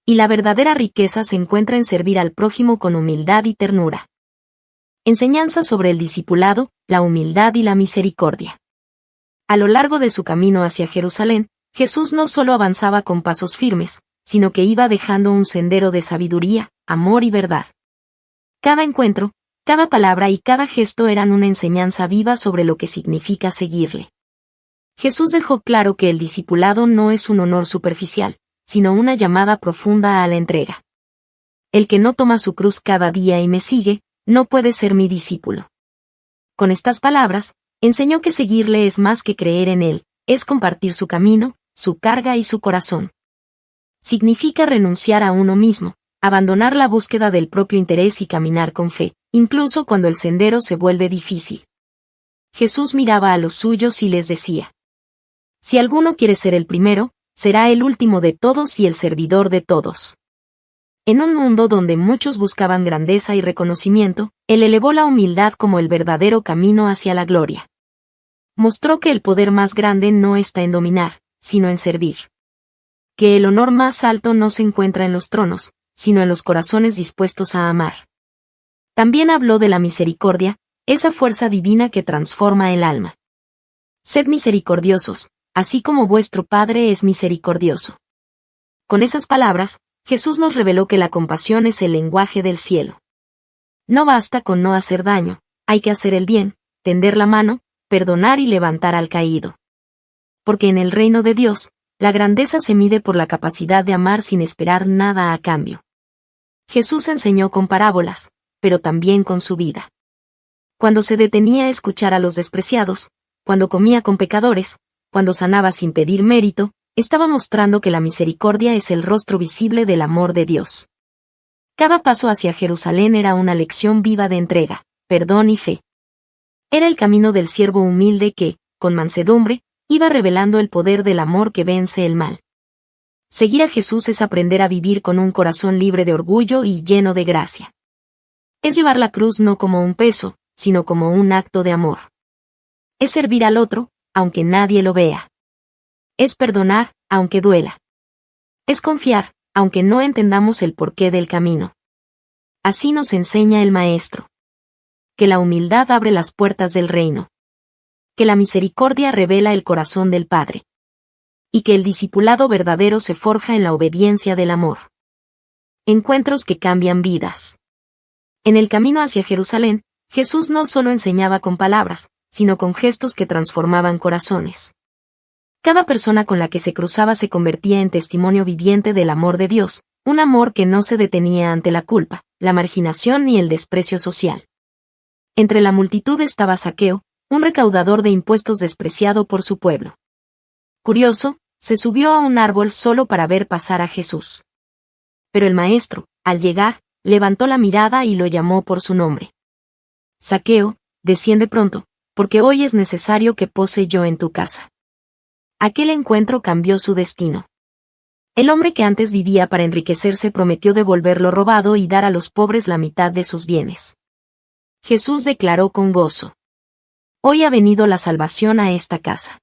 Speaker 1: Y la verdadera riqueza se encuentra en servir al prójimo con humildad y ternura. Enseñanza sobre el discipulado, la humildad y la misericordia. A lo largo de su camino hacia Jerusalén, Jesús no solo avanzaba con pasos firmes, sino que iba dejando un sendero de sabiduría, amor y verdad. Cada encuentro, cada palabra y cada gesto eran una enseñanza viva sobre lo que significa seguirle. Jesús dejó claro que el discipulado no es un honor superficial, sino una llamada profunda a la entrega. El que no toma su cruz cada día y me sigue, no puede ser mi discípulo. Con estas palabras, enseñó que seguirle es más que creer en él, es compartir su camino, su carga y su corazón. Significa renunciar a uno mismo, abandonar la búsqueda del propio interés y caminar con fe, incluso cuando el sendero se vuelve difícil. Jesús miraba a los suyos y les decía: Si alguno quiere ser el primero, será el último de todos y el servidor de todos. En un mundo donde muchos buscaban grandeza y reconocimiento, él elevó la humildad como el verdadero camino hacia la gloria. Mostró que el poder más grande no está en dominar, sino en servir. Que el honor más alto no se encuentra en los tronos, sino en los corazones dispuestos a amar. También habló de la misericordia, esa fuerza divina que transforma el alma. Sed misericordiosos, así como vuestro Padre es misericordioso. Con esas palabras, Jesús nos reveló que la compasión es el lenguaje del cielo. No basta con no hacer daño, hay que hacer el bien, tender la mano, perdonar y levantar al caído. Porque en el reino de Dios, la grandeza se mide por la capacidad de amar sin esperar nada a cambio. Jesús enseñó con parábolas, pero también con su vida. Cuando se detenía a escuchar a los despreciados, cuando comía con pecadores, cuando sanaba sin pedir mérito, estaba mostrando que la misericordia es el rostro visible del amor de Dios. Cada paso hacia Jerusalén era una lección viva de entrega, perdón y fe. Era el camino del siervo humilde que, con mansedumbre, iba revelando el poder del amor que vence el mal. Seguir a Jesús es aprender a vivir con un corazón libre de orgullo y lleno de gracia. Es llevar la cruz no como un peso, sino como un acto de amor. Es servir al otro, aunque nadie lo vea. Es perdonar, aunque duela. Es confiar, aunque no entendamos el porqué del camino. Así nos enseña el Maestro. Que la humildad abre las puertas del reino. Que la misericordia revela el corazón del Padre. Y que el discipulado verdadero se forja en la obediencia del amor. Encuentros que cambian vidas. En el camino hacia Jerusalén, Jesús no solo enseñaba con palabras, sino con gestos que transformaban corazones. Cada persona con la que se cruzaba se convertía en testimonio viviente del amor de Dios, un amor que no se detenía ante la culpa, la marginación ni el desprecio social. Entre la multitud estaba Zaqueo, un recaudador de impuestos despreciado por su pueblo. Curioso, se subió a un árbol solo para ver pasar a Jesús. Pero el Maestro, al llegar, levantó la mirada y lo llamó por su nombre. Zaqueo, desciende pronto, porque hoy es necesario que pose yo en tu casa. Aquel encuentro cambió su destino. El hombre que antes vivía para enriquecerse prometió devolver lo robado y dar a los pobres la mitad de sus bienes. Jesús declaró con gozo: hoy ha venido la salvación a esta casa.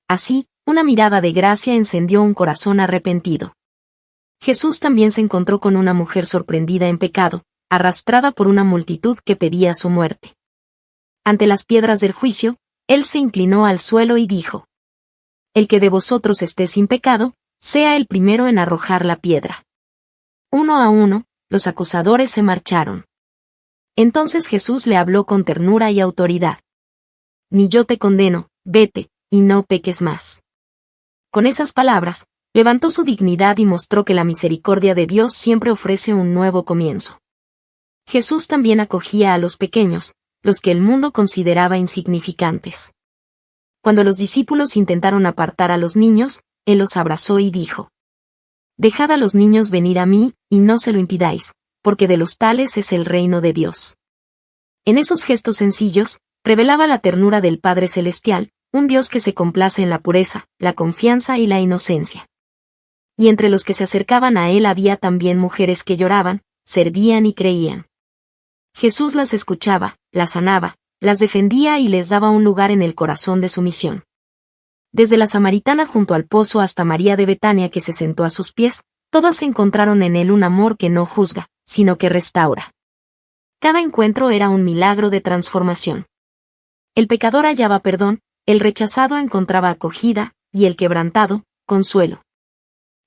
Speaker 1: Así, una mirada de gracia encendió un corazón arrepentido. Jesús también se encontró con una mujer sorprendida en pecado, arrastrada por una multitud que pedía su muerte. Ante las piedras del juicio, él se inclinó al suelo y dijo: el que de vosotros esté sin pecado, sea el primero en arrojar la piedra. Uno a uno, los acusadores se marcharon. Entonces Jesús le habló con ternura y autoridad. Ni yo te condeno, vete, y no peques más. Con esas palabras, levantó su dignidad y mostró que la misericordia de Dios siempre ofrece un nuevo comienzo. Jesús también acogía a los pequeños, los que el mundo consideraba insignificantes. Cuando los discípulos intentaron apartar a los niños, él los abrazó y dijo: dejad a los niños venir a mí, y no se lo impidáis, porque de los tales es el reino de Dios. En esos gestos sencillos, revelaba la ternura del Padre Celestial, un Dios que se complace en la pureza, la confianza y la inocencia. Y entre los que se acercaban a él había también mujeres que lloraban, servían y creían. Jesús las escuchaba, las sanaba, las defendía y les daba un lugar en el corazón de su misión. Desde la samaritana junto al pozo hasta María de Betania que se sentó a sus pies, todas encontraron en él un amor que no juzga, sino que restaura. Cada encuentro era un milagro de transformación. El pecador hallaba perdón, el rechazado encontraba acogida, y el quebrantado, consuelo.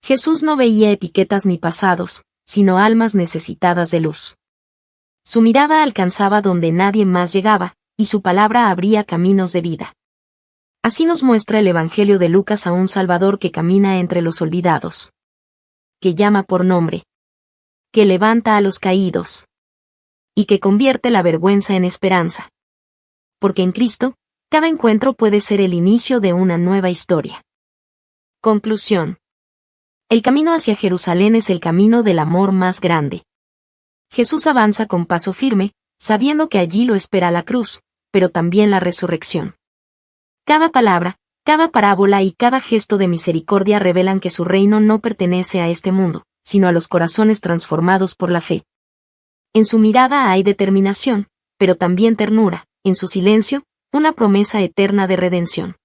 Speaker 1: Jesús no veía etiquetas ni pasados, sino almas necesitadas de luz. Su mirada alcanzaba donde nadie más llegaba, y su palabra abría caminos de vida. Así nos muestra el Evangelio de Lucas a un Salvador que camina entre los olvidados, que llama por nombre, que levanta a los caídos, y que convierte la vergüenza en esperanza. Porque en Cristo, cada encuentro puede ser el inicio de una nueva historia. Conclusión. El camino hacia Jerusalén es el camino del amor más grande. Jesús avanza con paso firme, sabiendo que allí lo espera la cruz, pero también la resurrección. Cada palabra, cada parábola y cada gesto de misericordia revelan que su reino no pertenece a este mundo, sino a los corazones transformados por la fe. En su mirada hay determinación, pero también ternura, en su silencio, una promesa eterna de redención.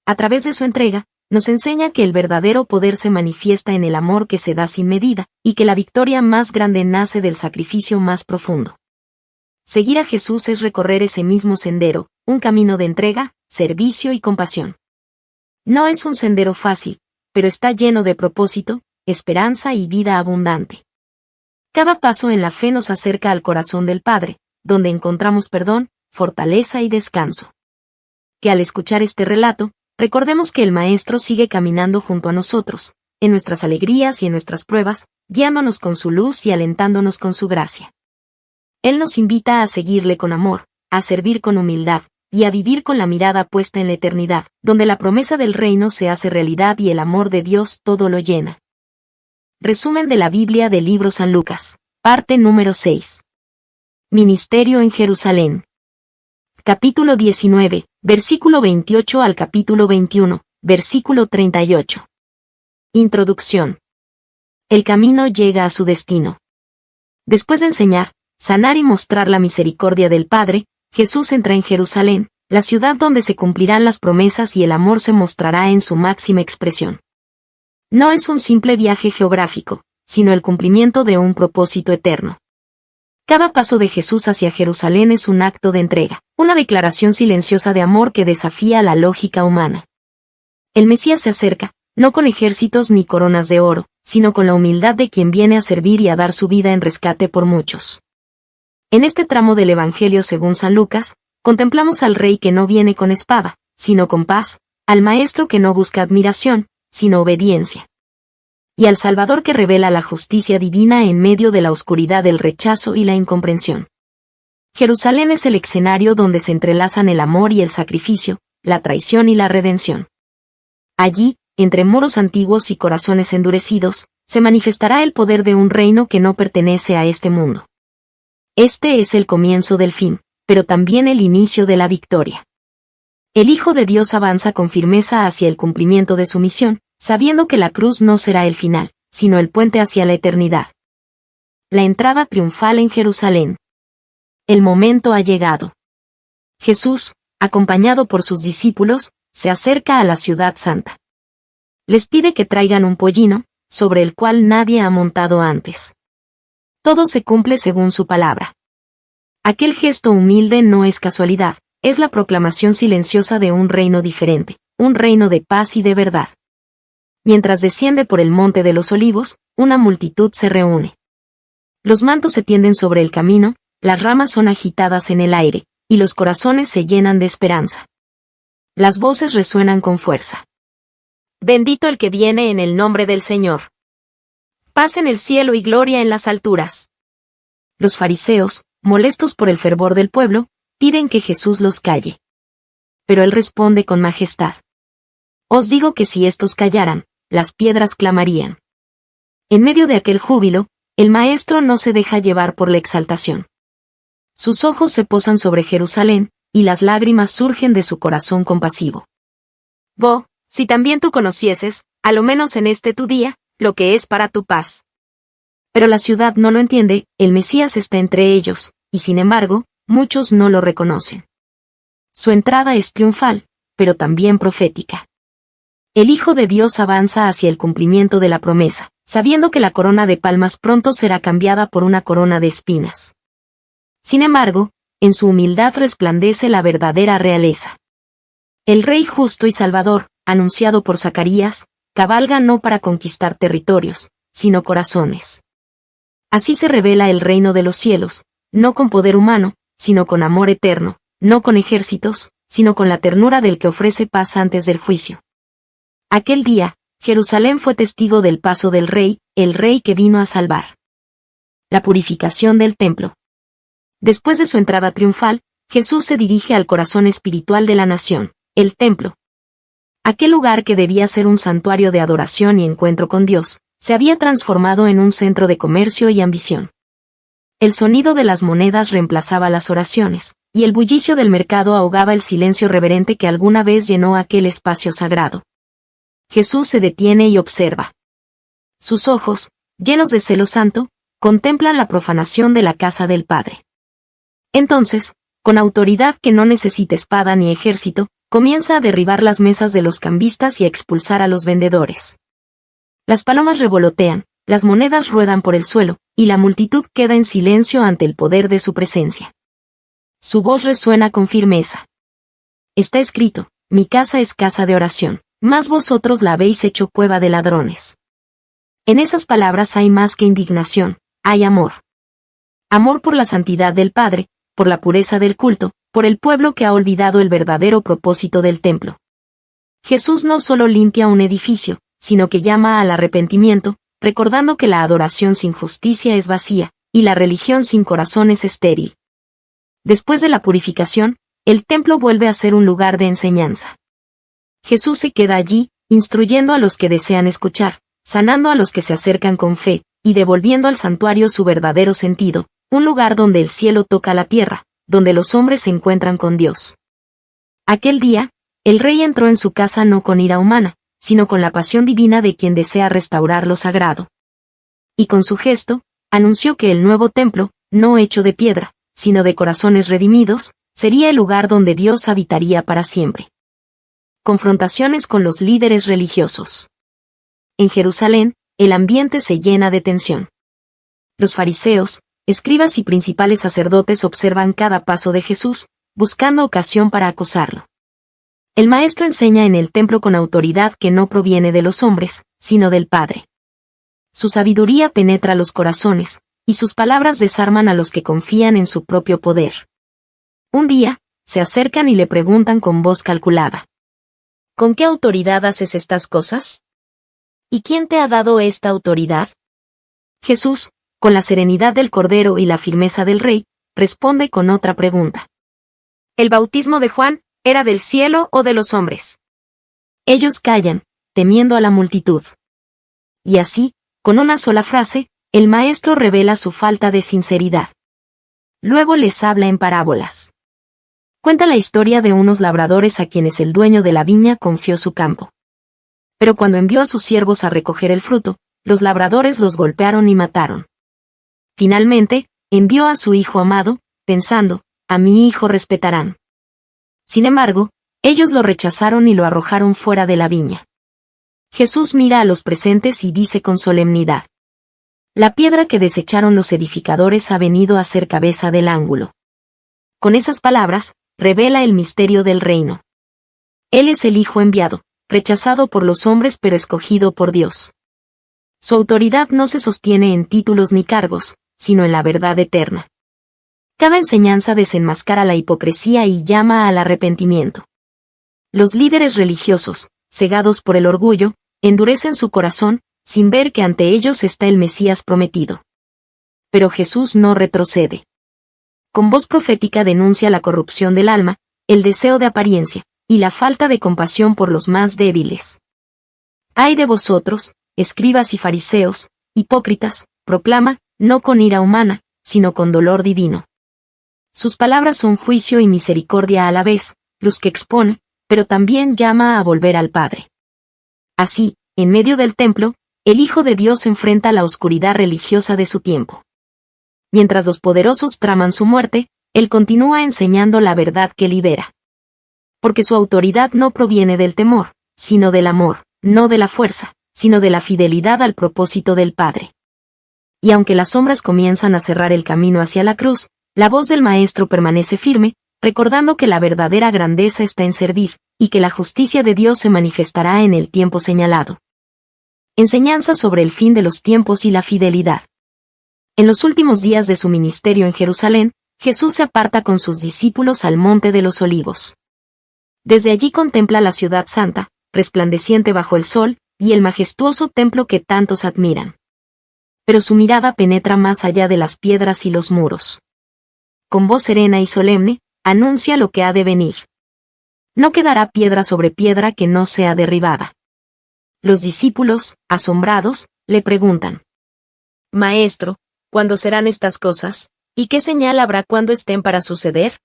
Speaker 1: A través de su entrega, nos enseña que el verdadero poder se manifiesta en el amor que se da sin medida, y que la victoria más grande nace del sacrificio más profundo. Seguir a Jesús es recorrer ese mismo sendero, un camino de entrega, servicio y compasión. No es un sendero fácil, pero está lleno de propósito, esperanza y vida abundante. Cada paso en la fe nos acerca al corazón del Padre, donde encontramos perdón, fortaleza y descanso. Que al escuchar este relato, recordemos que el Maestro sigue caminando junto a nosotros, en nuestras alegrías y en nuestras pruebas, guiándonos con su luz y alentándonos con su gracia. Él nos invita a seguirle con amor, a servir con humildad, y a vivir con la mirada puesta en la eternidad, donde la promesa del reino se hace realidad y el amor de Dios todo lo llena. Resumen de la Biblia del libro San Lucas, parte número 6. Ministerio en Jerusalén. Capítulo 19, versículo 28 al capítulo 21, versículo 38. Introducción. El camino llega a su destino. Después de enseñar, sanar y mostrar la misericordia del Padre, Jesús entra en Jerusalén, la ciudad donde se cumplirán las promesas y el amor se mostrará en su máxima expresión. No es un simple viaje geográfico, sino el cumplimiento de un propósito eterno. Cada paso de Jesús hacia Jerusalén es un acto de entrega, una declaración silenciosa de amor que desafía la lógica humana. El Mesías se acerca, no con ejércitos ni coronas de oro, sino con la humildad de quien viene a servir y a dar su vida en rescate por muchos. En este tramo del Evangelio según San Lucas, contemplamos al Rey que no viene con espada, sino con paz, al Maestro que no busca admiración, sino obediencia, y al Salvador que revela la justicia divina en medio de la oscuridad del rechazo y la incomprensión. Jerusalén es el escenario donde se entrelazan el amor y el sacrificio, la traición y la redención. Allí, entre muros antiguos y corazones endurecidos, se manifestará el poder de un reino que no pertenece a este mundo. Este es el comienzo del fin, pero también el inicio de la victoria. El Hijo de Dios avanza con firmeza hacia el cumplimiento de su misión, sabiendo que la cruz no será el final, sino el puente hacia la eternidad. La entrada triunfal en Jerusalén. El momento ha llegado. Jesús, acompañado por sus discípulos, se acerca a la ciudad santa. Les pide que traigan un pollino, sobre el cual nadie ha montado antes. Todo se cumple según su palabra. Aquel gesto humilde no es casualidad, es la proclamación silenciosa de un reino diferente, un reino de paz y de verdad. Mientras desciende por el monte de los olivos, una multitud se reúne. Los mantos se tienden sobre el camino, las ramas son agitadas en el aire, y los corazones se llenan de esperanza. Las voces resuenan con fuerza. Bendito el que viene en el nombre del Señor. Paz en el cielo y gloria en las alturas. Los fariseos, molestos por el fervor del pueblo, piden que Jesús los calle. Pero él responde con majestad. Os digo que si estos callaran, las piedras clamarían. En medio de aquel júbilo, el Maestro no se deja llevar por la exaltación. Sus ojos se posan sobre Jerusalén, y las lágrimas surgen de su corazón compasivo. Si también tú conocieses, a lo menos en este tu día, lo que es para tu paz. Pero la ciudad no lo entiende, el Mesías está entre ellos, y sin embargo, muchos no lo reconocen. Su entrada es triunfal, pero también profética. El Hijo de Dios avanza hacia el cumplimiento de la promesa, sabiendo que la corona de palmas pronto será cambiada por una corona de espinas. Sin embargo, en su humildad resplandece la verdadera realeza. El Rey justo y Salvador, anunciado por Zacarías, cabalga no para conquistar territorios, sino corazones. Así se revela el reino de los cielos, no con poder humano, sino con amor eterno, no con ejércitos, sino con la ternura del que ofrece paz antes del juicio. Aquel día, Jerusalén fue testigo del paso del Rey, el Rey que vino a salvar. La purificación del templo. Después de su entrada triunfal, Jesús se dirige al corazón espiritual de la nación, el templo. Aquel lugar que debía ser un santuario de adoración y encuentro con Dios, se había transformado en un centro de comercio y ambición. El sonido de las monedas reemplazaba las oraciones, y el bullicio del mercado ahogaba el silencio reverente que alguna vez llenó aquel espacio sagrado. Jesús se detiene y observa. Sus ojos, llenos de celo santo, contemplan la profanación de la casa del Padre. Entonces, con autoridad que no necesita espada ni ejército, comienza a derribar las mesas de los cambistas y a expulsar a los vendedores. Las palomas revolotean, las monedas ruedan por el suelo, y la multitud queda en silencio ante el poder de su presencia. Su voz resuena con firmeza. Está escrito, mi casa es casa de oración, mas vosotros la habéis hecho cueva de ladrones. En esas palabras hay más que indignación, hay amor. Amor por la santidad del Padre, por la pureza del culto, por el pueblo que ha olvidado el verdadero propósito del templo. Jesús no solo limpia un edificio, sino que llama al arrepentimiento, recordando que la adoración sin justicia es vacía, y la religión sin corazón es estéril. Después de la purificación, el templo vuelve a ser un lugar de enseñanza. Jesús se queda allí, instruyendo a los que desean escuchar, sanando a los que se acercan con fe, y devolviendo al santuario su verdadero sentido, un lugar donde el cielo toca la tierra, donde los hombres se encuentran con Dios. Aquel día, el rey entró en su casa no con ira humana, sino con la pasión divina de quien desea restaurar lo sagrado. Y con su gesto, anunció que el nuevo templo, no hecho de piedra, sino de corazones redimidos, sería el lugar donde Dios habitaría para siempre. Confrontaciones con los líderes religiosos. En Jerusalén, el ambiente se llena de tensión. Los fariseos, escribas y principales sacerdotes observan cada paso de Jesús, buscando ocasión para acosarlo. El maestro enseña en el templo con autoridad que no proviene de los hombres, sino del Padre. Su sabiduría penetra los corazones, y sus palabras desarman a los que confían en su propio poder. Un día, se acercan y le preguntan con voz calculada: ¿con qué autoridad haces estas cosas? ¿Y quién te ha dado esta autoridad? Jesús, con la serenidad del Cordero y la firmeza del Rey, responde con otra pregunta. ¿El bautismo de Juan era del cielo o de los hombres? Ellos callan, temiendo a la multitud. Y así, con una sola frase, el maestro revela su falta de sinceridad. Luego les habla en parábolas. Cuenta la historia de unos labradores a quienes el dueño de la viña confió su campo. Pero cuando envió a sus siervos a recoger el fruto, los labradores los golpearon y mataron. Finalmente, envió a su hijo amado, pensando, a mi hijo respetarán. Sin embargo, ellos lo rechazaron y lo arrojaron fuera de la viña. Jesús mira a los presentes y dice con solemnidad: la piedra que desecharon los edificadores ha venido a ser cabeza del ángulo. Con esas palabras, revela el misterio del reino. Él es el Hijo enviado, rechazado por los hombres pero escogido por Dios. Su autoridad no se sostiene en títulos ni cargos, sino en la verdad eterna. Cada enseñanza desenmascara la hipocresía y llama al arrepentimiento. Los líderes religiosos, cegados por el orgullo, endurecen su corazón, sin ver que ante ellos está el Mesías prometido. Pero Jesús no retrocede. Con voz profética denuncia la corrupción del alma, el deseo de apariencia, y la falta de compasión por los más débiles. ¡Ay de vosotros, escribas y fariseos, hipócritas!, proclama, no con ira humana, sino con dolor divino. Sus palabras son juicio y misericordia a la vez, luz que expone, pero también llama a volver al Padre. Así, en medio del templo, el Hijo de Dios enfrenta la oscuridad religiosa de su tiempo. Mientras los poderosos traman su muerte, Él continúa enseñando la verdad que libera. Porque su autoridad no proviene del temor, sino del amor, no de la fuerza, sino de la fidelidad al propósito del Padre. Y aunque las sombras comienzan a cerrar el camino hacia la cruz, la voz del Maestro permanece firme, recordando que la verdadera grandeza está en servir, y que la justicia de Dios se manifestará en el tiempo señalado. Enseñanza sobre el fin de los tiempos y la fidelidad. En los últimos días de su ministerio en Jerusalén, Jesús se aparta con sus discípulos al Monte de los Olivos. Desde allí contempla la ciudad santa, resplandeciente bajo el sol, y el majestuoso templo que tantos admiran. Pero su mirada penetra más allá de las piedras y los muros. Con voz serena y solemne, anuncia lo que ha de venir. No quedará piedra sobre piedra que no sea derribada. Los discípulos, asombrados, le preguntan: Maestro, ¿cuándo serán estas cosas? ¿Y qué señal habrá cuando estén para suceder?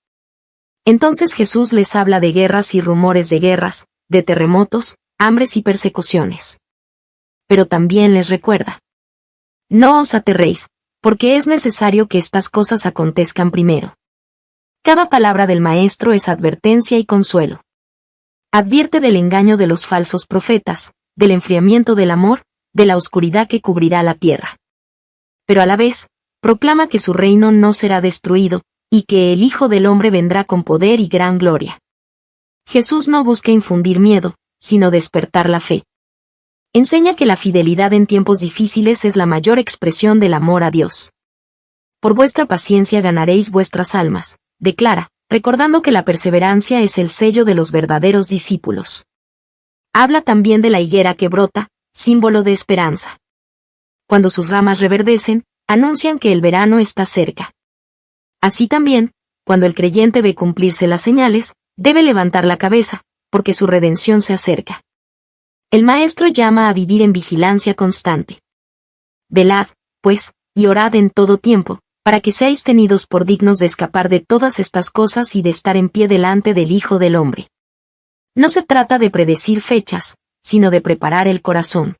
Speaker 1: Entonces Jesús les habla de guerras y rumores de guerras, de terremotos, hambres y persecuciones. Pero también les recuerda: no os aterréis, porque es necesario que estas cosas acontezcan primero. Cada palabra del Maestro es advertencia y consuelo. Advierte del engaño de los falsos profetas, del enfriamiento del amor, de la oscuridad que cubrirá la tierra. Pero a la vez, proclama que su reino no será destruido, y que el Hijo del Hombre vendrá con poder y gran gloria. Jesús no busca infundir miedo, sino despertar la fe. Enseña que la fidelidad en tiempos difíciles es la mayor expresión del amor a Dios. Por vuestra paciencia ganaréis vuestras almas, declara, recordando que la perseverancia es el sello de los verdaderos discípulos. Habla también de la higuera que brota, símbolo de esperanza. Cuando sus ramas reverdecen, anuncian que el verano está cerca. Así también, cuando el creyente ve cumplirse las señales, debe levantar la cabeza, porque su redención se acerca. El Maestro llama a vivir en vigilancia constante. Velad, pues, y orad en todo tiempo, para que seáis tenidos por dignos de escapar de todas estas cosas y de estar en pie delante del Hijo del Hombre. No se trata de predecir fechas, sino de preparar el corazón.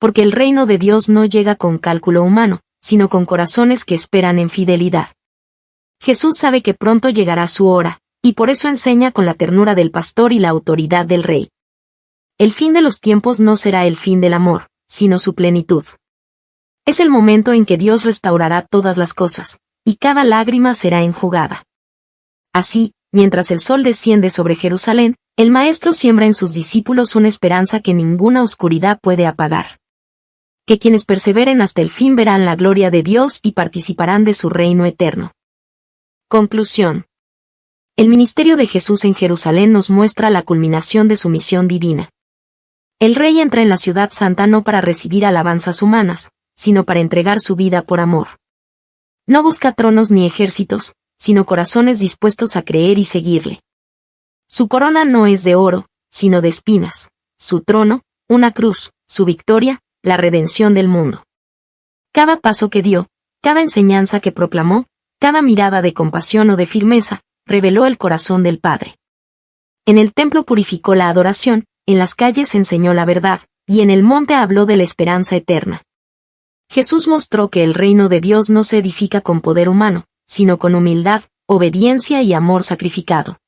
Speaker 1: Porque el reino de Dios no llega con cálculo humano, sino con corazones que esperan en fidelidad. Jesús sabe que pronto llegará su hora, y por eso enseña con la ternura del pastor y la autoridad del rey. El fin de los tiempos no será el fin del amor, sino su plenitud. Es el momento en que Dios restaurará todas las cosas, y cada lágrima será enjugada. Así, mientras el sol desciende sobre Jerusalén, el Maestro siembra en sus discípulos una esperanza que ninguna oscuridad puede apagar. Que quienes perseveren hasta el fin verán la gloria de Dios y participarán de su reino eterno. Conclusión. El ministerio de Jesús en Jerusalén nos muestra la culminación de su misión divina. El Rey entra en la ciudad santa no para recibir alabanzas humanas, sino para entregar su vida por amor. No busca tronos ni ejércitos, sino corazones dispuestos a creer y seguirle. Su corona no es de oro, sino de espinas, su trono, una cruz, su victoria, la redención del mundo. Cada paso que dio, cada enseñanza que proclamó, cada mirada de compasión o de firmeza, reveló el corazón del Padre. En el templo purificó la adoración, en las calles enseñó la verdad, y en el monte habló de la esperanza eterna. Jesús mostró que el reino de Dios no se edifica con poder humano, sino con humildad, obediencia y amor sacrificado.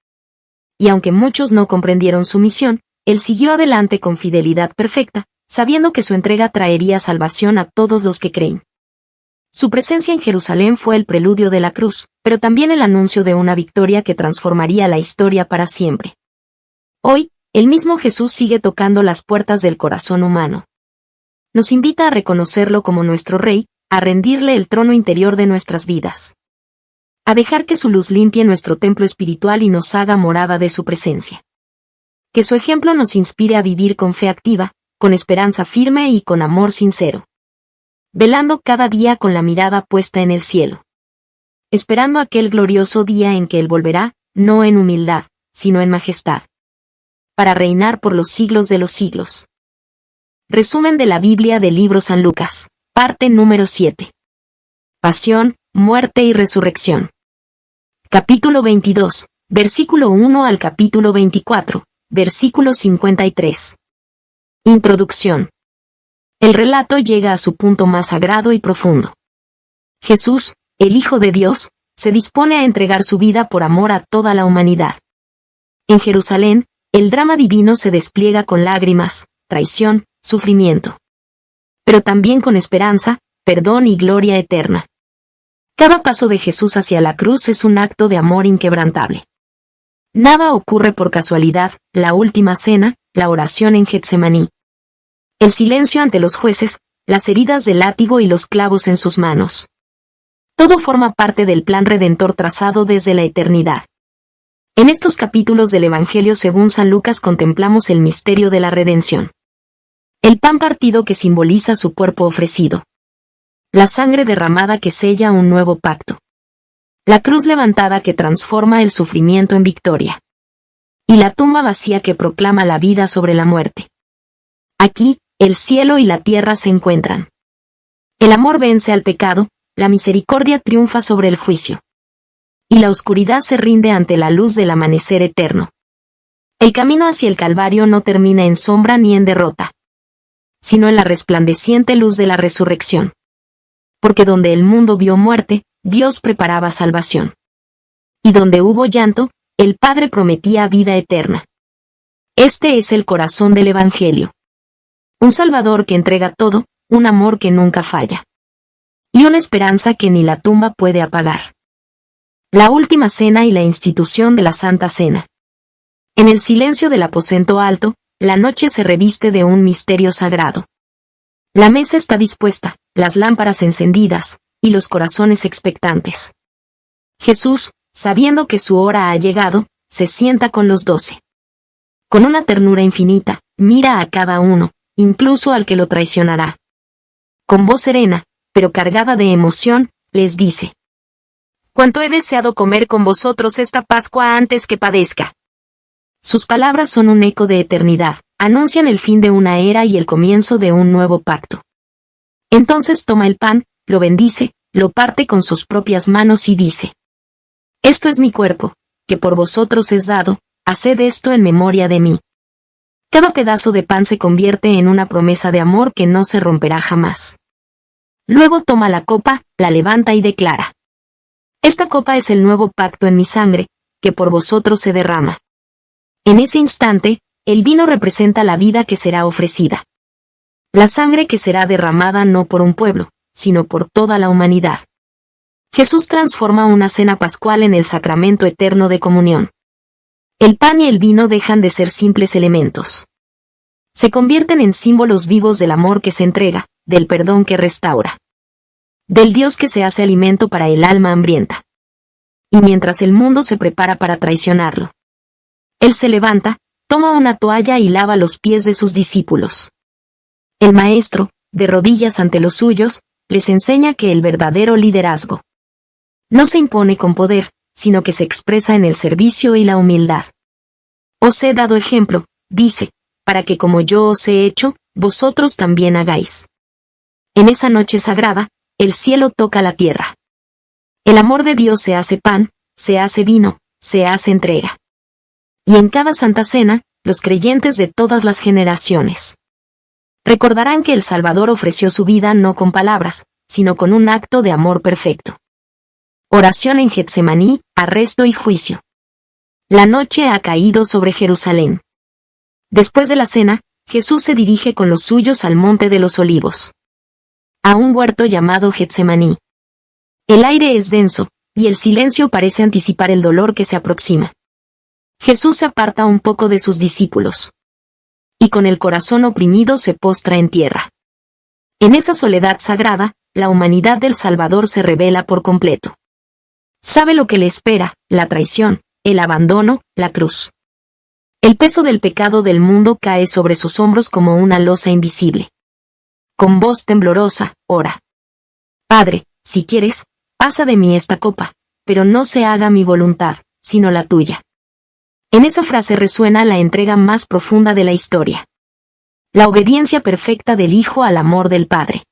Speaker 1: Y aunque muchos no comprendieron su misión, él siguió adelante con fidelidad perfecta, sabiendo que su entrega traería salvación a todos los que creen. Su presencia en Jerusalén fue el preludio de la cruz, pero también el anuncio de una victoria que transformaría la historia para siempre. Hoy, el mismo Jesús sigue tocando las puertas del corazón humano. Nos invita a reconocerlo como nuestro Rey, a rendirle el trono interior de nuestras vidas. A dejar que su luz limpie nuestro templo espiritual y nos haga morada de su presencia. Que su ejemplo nos inspire a vivir con fe activa, con esperanza firme y con amor sincero. Velando cada día con la mirada puesta en el cielo. Esperando aquel glorioso día en que Él volverá, no en humildad, sino en majestad. Para reinar por los siglos de los siglos. Resumen de la Biblia del libro San Lucas, parte número 7. Pasión, muerte y resurrección. Capítulo 22, versículo 1 al capítulo 24, versículo 53. Introducción. El relato llega a su punto más sagrado y profundo. Jesús, el Hijo de Dios, se dispone a entregar su vida por amor a toda la humanidad. En Jerusalén, el drama divino se despliega con lágrimas, traición, sufrimiento. Pero también con esperanza, perdón y gloria eterna. Cada paso de Jesús hacia la cruz es un acto de amor inquebrantable. Nada ocurre por casualidad, la última cena, la oración en Getsemaní. El silencio ante los jueces, las heridas del látigo y los clavos en sus manos. Todo forma parte del plan redentor trazado desde la eternidad. En estos capítulos del Evangelio según San Lucas contemplamos el misterio de la redención. El pan partido que simboliza su cuerpo ofrecido. La sangre derramada que sella un nuevo pacto. La cruz levantada que transforma el sufrimiento en victoria. Y la tumba vacía que proclama la vida sobre la muerte. Aquí, el cielo y la tierra se encuentran. El amor vence al pecado, la misericordia triunfa sobre el juicio. Y la oscuridad se rinde ante la luz del amanecer eterno. El camino hacia el Calvario no termina en sombra ni en derrota, sino en la resplandeciente luz de la resurrección. Porque donde el mundo vio muerte, Dios preparaba salvación. Y donde hubo llanto, el Padre prometía vida eterna. Este es el corazón del Evangelio. Un Salvador que entrega todo, un amor que nunca falla. Y una esperanza que ni la tumba puede apagar. La última cena y la institución de la Santa Cena. En el silencio del aposento alto, la noche se reviste de un misterio sagrado. La mesa está dispuesta, las lámparas encendidas, y los corazones expectantes. Jesús, sabiendo que su hora ha llegado, se sienta con los 12. Con una ternura infinita, mira a cada uno, incluso al que lo traicionará. Con voz serena, pero cargada de emoción, les dice: «Cuánto he deseado comer con vosotros esta Pascua antes que padezca». Sus palabras son un eco de eternidad, anuncian el fin de una era y el comienzo de un nuevo pacto. Entonces toma el pan, lo bendice, lo parte con sus propias manos y dice: «Esto es mi cuerpo, que por vosotros es dado, haced esto en memoria de mí». Cada pedazo de pan se convierte en una promesa de amor que no se romperá jamás. Luego toma la copa, la levanta y declara: «Esta copa es el nuevo pacto en mi sangre, que por vosotros se derrama». En ese instante, el vino representa la vida que será ofrecida. La sangre que será derramada no por un pueblo, sino por toda la humanidad. Jesús transforma una cena pascual en el sacramento eterno de comunión. El pan y el vino dejan de ser simples elementos. Se convierten en símbolos vivos del amor que se entrega, del perdón que restaura. Del Dios que se hace alimento para el alma hambrienta. Y mientras el mundo se prepara para traicionarlo, Él se levanta, toma una toalla y lava los pies de sus discípulos. El Maestro, de rodillas ante los suyos, les enseña que el verdadero liderazgo no se impone con poder, sino que se expresa en el servicio y la humildad. «Os he dado ejemplo», dice, «para que como yo os he hecho, vosotros también hagáis». En esa noche sagrada, el cielo toca la tierra. El amor de Dios se hace pan, se hace vino, se hace entrega. Y en cada Santa Cena, los creyentes de todas las generaciones recordarán que el Salvador ofreció su vida no con palabras, sino con un acto de amor perfecto. Oración en Getsemaní, arresto y juicio. La noche ha caído sobre Jerusalén. Después de la cena, Jesús se dirige con los suyos al Monte de los Olivos, a un huerto llamado Getsemaní. El aire es denso, y el silencio parece anticipar el dolor que se aproxima. Jesús se aparta un poco de sus discípulos, y con el corazón oprimido se postra en tierra. En esa soledad sagrada, la humanidad del Salvador se revela por completo. Sabe lo que le espera: la traición, el abandono, la cruz. El peso del pecado del mundo cae sobre sus hombros como una losa invisible. Con voz temblorosa, ora: «Padre, si quieres, pasa de mí esta copa, pero no se haga mi voluntad, sino la tuya». En esa frase resuena la entrega más profunda de la historia. La obediencia perfecta del Hijo al amor del Padre.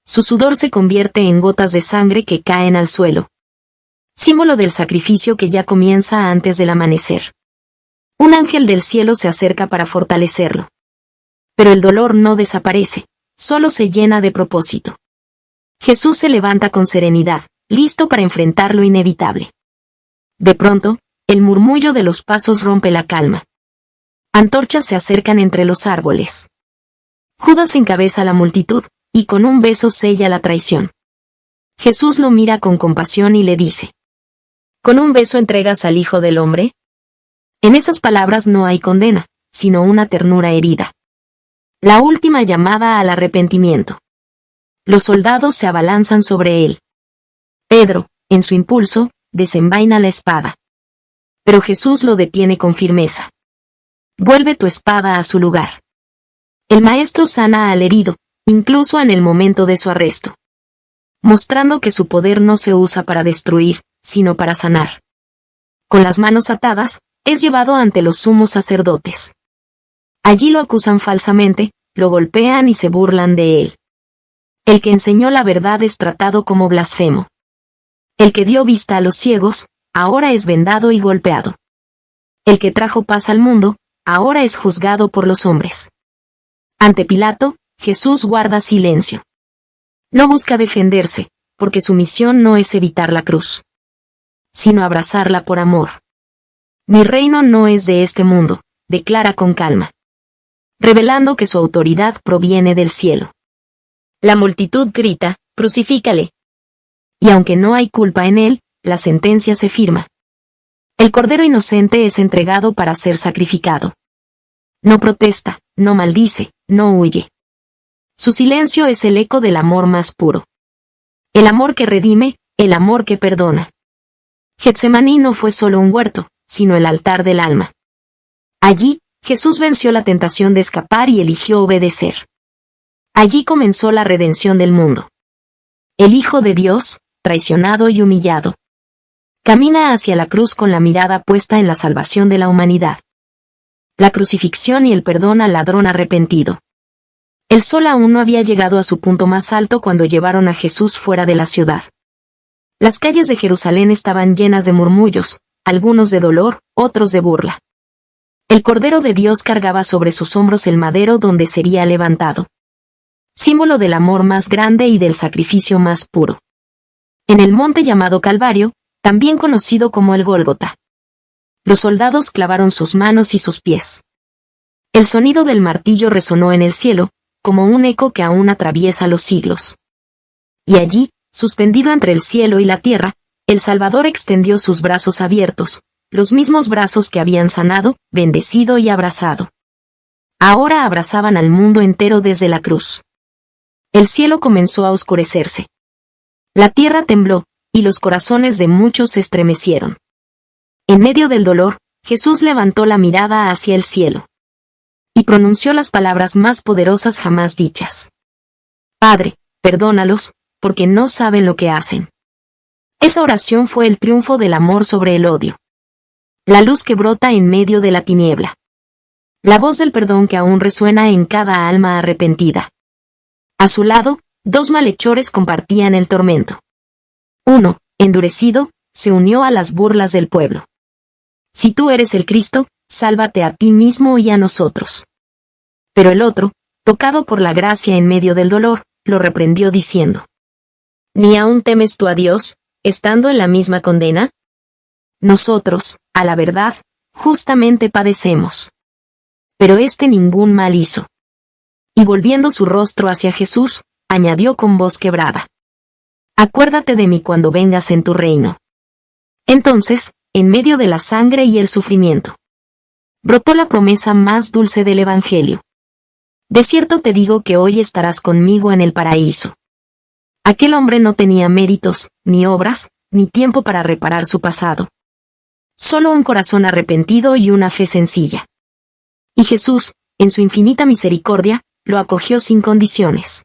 Speaker 1: Su sudor se convierte en gotas de sangre que caen al suelo, símbolo del sacrificio que ya comienza antes del amanecer. Un ángel del cielo se acerca para fortalecerlo. Pero el dolor no desaparece, solo se llena de propósito. Jesús se levanta con serenidad, listo para enfrentar lo inevitable. De pronto, el murmullo de los pasos rompe la calma. Antorchas se acercan entre los árboles. Judas encabeza la multitud, y con un beso sella la traición. Jesús lo mira con compasión y le dice: ¿con un beso entregas al Hijo del Hombre? En esas palabras no hay condena, sino una ternura herida. La última llamada al arrepentimiento. Los soldados se abalanzan sobre él. Pedro, en su impulso, desenvaina la espada. Pero Jesús lo detiene con firmeza. Vuelve tu espada a su lugar. El Maestro sana al herido, incluso en el momento de su arresto, mostrando que su poder no se usa para destruir, sino para sanar. Con las manos atadas, es llevado ante los sumos sacerdotes. Allí lo acusan falsamente, lo golpean y se burlan de él. El que enseñó la verdad es tratado como blasfemo. El que dio vista a los ciegos, ahora es vendado y golpeado. El que trajo paz al mundo, ahora es juzgado por los hombres. Ante Pilato, Jesús guarda silencio. No busca defenderse, porque su misión no es evitar la cruz, sino abrazarla por amor. Mi reino no es de este mundo, declara con calma, revelando que su autoridad proviene del cielo. La multitud grita: «Crucifícale». Y aunque no hay culpa en él, la sentencia se firma. El cordero inocente es entregado para ser sacrificado. No protesta, no maldice, no huye. Su silencio es el eco del amor más puro. El amor que redime, el amor que perdona. Getsemaní no fue solo un huerto, sino el altar del alma. Allí, Jesús venció la tentación de escapar y eligió obedecer. Allí comenzó la redención del mundo. El Hijo de Dios, traicionado y humillado, camina hacia la cruz con la mirada puesta en la salvación de la humanidad. La crucifixión y el perdón al ladrón arrepentido. El sol aún no había llegado a su punto más alto cuando llevaron a Jesús fuera de la ciudad. Las calles de Jerusalén estaban llenas de murmullos, algunos de dolor, otros de burla. El Cordero de Dios cargaba sobre sus hombros el madero donde sería levantado. Símbolo del amor más grande y del sacrificio más puro. En el monte llamado Calvario, también conocido como el Gólgota, los soldados clavaron sus manos y sus pies. El sonido del martillo resonó en el cielo, como un eco que aún atraviesa los siglos. Y allí, suspendido entre el cielo y la tierra, el Salvador extendió sus brazos abiertos, los mismos brazos que habían sanado, bendecido y abrazado. Ahora abrazaban al mundo entero desde la cruz. El cielo comenzó a oscurecerse. La tierra tembló, y los corazones de muchos se estremecieron. En medio del dolor, Jesús levantó la mirada hacia el cielo. Y pronunció las palabras más poderosas jamás dichas. Padre, perdónalos, porque no saben lo que hacen. Esa oración fue el triunfo del amor sobre el odio. La luz que brota en medio de la tiniebla. La voz del perdón que aún resuena en cada alma arrepentida. A su lado, dos malhechores compartían el tormento. Uno, endurecido, se unió a las burlas del pueblo. Si tú eres el Cristo, sálvate a ti mismo y a nosotros. Pero el otro, tocado por la gracia en medio del dolor, lo reprendió diciendo: ¿Ni aún temes tú a Dios, estando en la misma condena? Nosotros, a la verdad, justamente padecemos. Pero éste ningún mal hizo. Y volviendo su rostro hacia Jesús, añadió con voz quebrada: Acuérdate de mí cuando vengas en tu reino. Entonces, en medio de la sangre y el sufrimiento, brotó la promesa más dulce del Evangelio. De cierto te digo que hoy estarás conmigo en el paraíso. Aquel hombre no tenía méritos, ni obras, ni tiempo para reparar su pasado. Solo un corazón arrepentido y una fe sencilla. Y Jesús, en su infinita misericordia, lo acogió sin condiciones.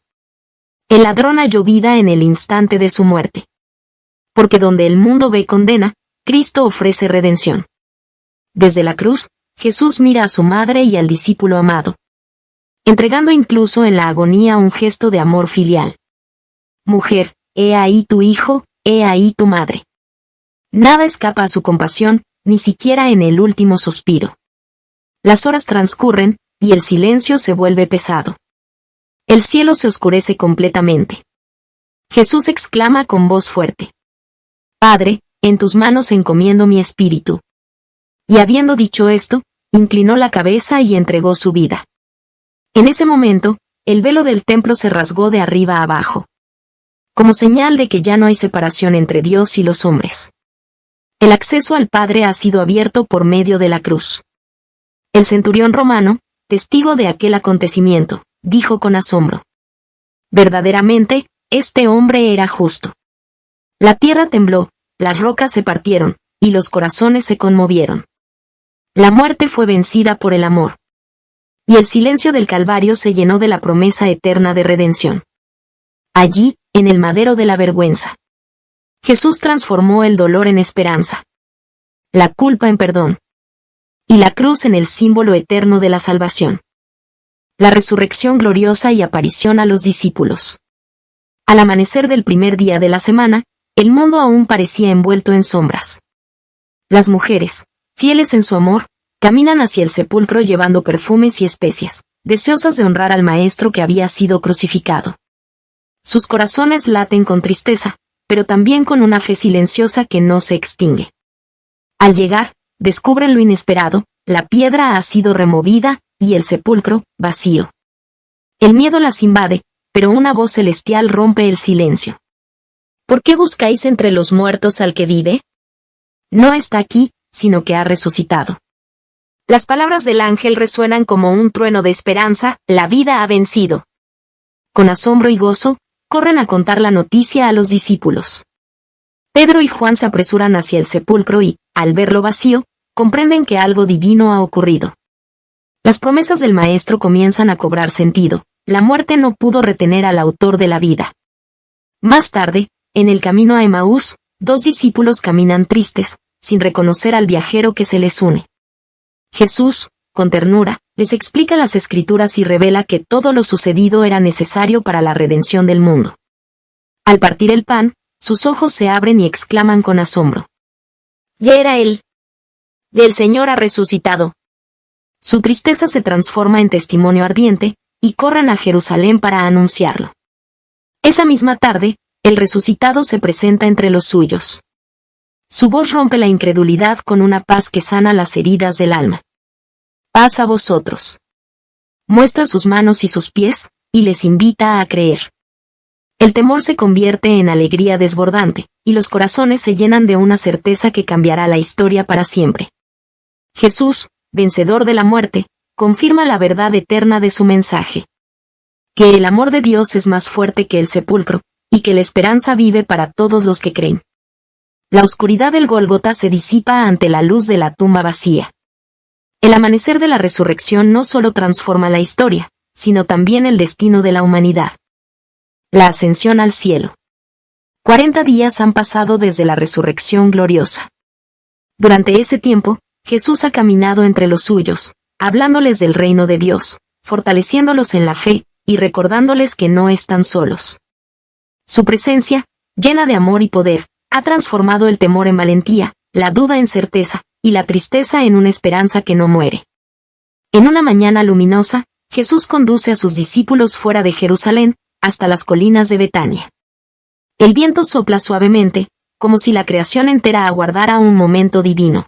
Speaker 1: El ladrón halló vida en el instante de su muerte. Porque donde el mundo ve condena, Cristo ofrece redención. Desde la cruz, Jesús mira a su madre y al discípulo amado, entregando incluso en la agonía un gesto de amor filial. Mujer, he ahí tu hijo, he ahí tu madre. Nada escapa a su compasión, ni siquiera en el último suspiro. Las horas transcurren, y el silencio se vuelve pesado. El cielo se oscurece completamente. Jesús exclama con voz fuerte: Padre, en tus manos encomiendo mi espíritu. Y habiendo dicho esto, inclinó la cabeza y entregó su vida. En ese momento, el velo del templo se rasgó de arriba a abajo, como señal de que ya no hay separación entre Dios y los hombres. El acceso al Padre ha sido abierto por medio de la cruz. El centurión romano, testigo de aquel acontecimiento, dijo con asombro: Verdaderamente, este hombre era justo. La tierra tembló, las rocas se partieron, y los corazones se conmovieron. La muerte fue vencida por el amor. Y el silencio del Calvario se llenó de la promesa eterna de redención. Allí, en el madero de la vergüenza, Jesús transformó el dolor en esperanza, la culpa en perdón, y la cruz en el símbolo eterno de la salvación. La resurrección gloriosa y aparición a los discípulos. Al amanecer del primer día de la semana, el mundo aún parecía envuelto en sombras. Las mujeres, fieles en su amor, caminan hacia el sepulcro llevando perfumes y especias, deseosas de honrar al Maestro que había sido crucificado. Sus corazones laten con tristeza, pero también con una fe silenciosa que no se extingue. Al llegar, descubren lo inesperado: la piedra ha sido removida, y el sepulcro, vacío. El miedo las invade, pero una voz celestial rompe el silencio. ¿Por qué buscáis entre los muertos al que vive? No está aquí, sino que ha resucitado. Las palabras del ángel resuenan como un trueno de esperanza, la vida ha vencido. Con asombro y gozo, corren a contar la noticia a los discípulos. Pedro y Juan se apresuran hacia el sepulcro y, al verlo vacío, comprenden que algo divino ha ocurrido. Las promesas del Maestro comienzan a cobrar sentido. La muerte no pudo retener al autor de la vida. Más tarde, en el camino a Emaús, dos discípulos caminan tristes, sin reconocer al viajero que se les une. Jesús, con ternura, les explica las Escrituras y revela que todo lo sucedido era necesario para la redención del mundo. Al partir el pan, sus ojos se abren y exclaman con asombro: «Ya era él. El Señor ha resucitado». Su tristeza se transforma en testimonio ardiente, y corren a Jerusalén para anunciarlo. Esa misma tarde, el resucitado se presenta entre los suyos. Su voz rompe la incredulidad con una paz que sana las heridas del alma. «Paz a vosotros». Muestra sus manos y sus pies, y les invita a creer. El temor se convierte en alegría desbordante, y los corazones se llenan de una certeza que cambiará la historia para siempre. Jesús, vencedor de la muerte, confirma la verdad eterna de su mensaje. Que el amor de Dios es más fuerte que el sepulcro, y que la esperanza vive para todos los que creen. La oscuridad del Gólgota se disipa ante la luz de la tumba vacía. El amanecer de la resurrección no solo transforma la historia, sino también el destino de la humanidad. La ascensión al cielo. 40 días han pasado desde la resurrección gloriosa. Durante ese tiempo, Jesús ha caminado entre los suyos, hablándoles del reino de Dios, fortaleciéndolos en la fe, y recordándoles que no están solos. Su presencia, llena de amor y poder, ha transformado el temor en valentía, la duda en certeza, y la tristeza en una esperanza que no muere. En una mañana luminosa, Jesús conduce a sus discípulos fuera de Jerusalén, hasta las colinas de Betania. El viento sopla suavemente, como si la creación entera aguardara un momento divino.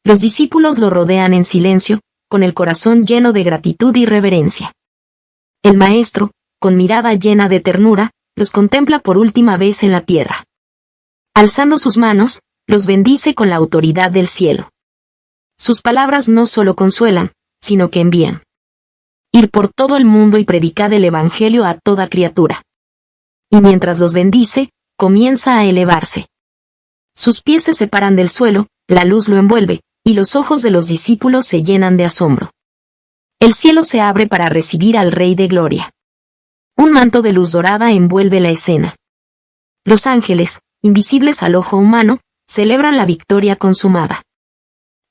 Speaker 1: Los discípulos lo rodean en silencio, con el corazón lleno de gratitud y reverencia. El Maestro, con mirada llena de ternura, los contempla por última vez en la tierra. Alzando sus manos, los bendice con la autoridad del cielo. Sus palabras no solo consuelan, sino que envían. Ir por todo el mundo y predicad el Evangelio a toda criatura. Y mientras los bendice, comienza a elevarse. Sus pies se separan del suelo, la luz lo envuelve, y los ojos de los discípulos se llenan de asombro. El cielo se abre para recibir al Rey de Gloria. Un manto de luz dorada envuelve la escena. Los ángeles, invisibles al ojo humano, celebran la victoria consumada.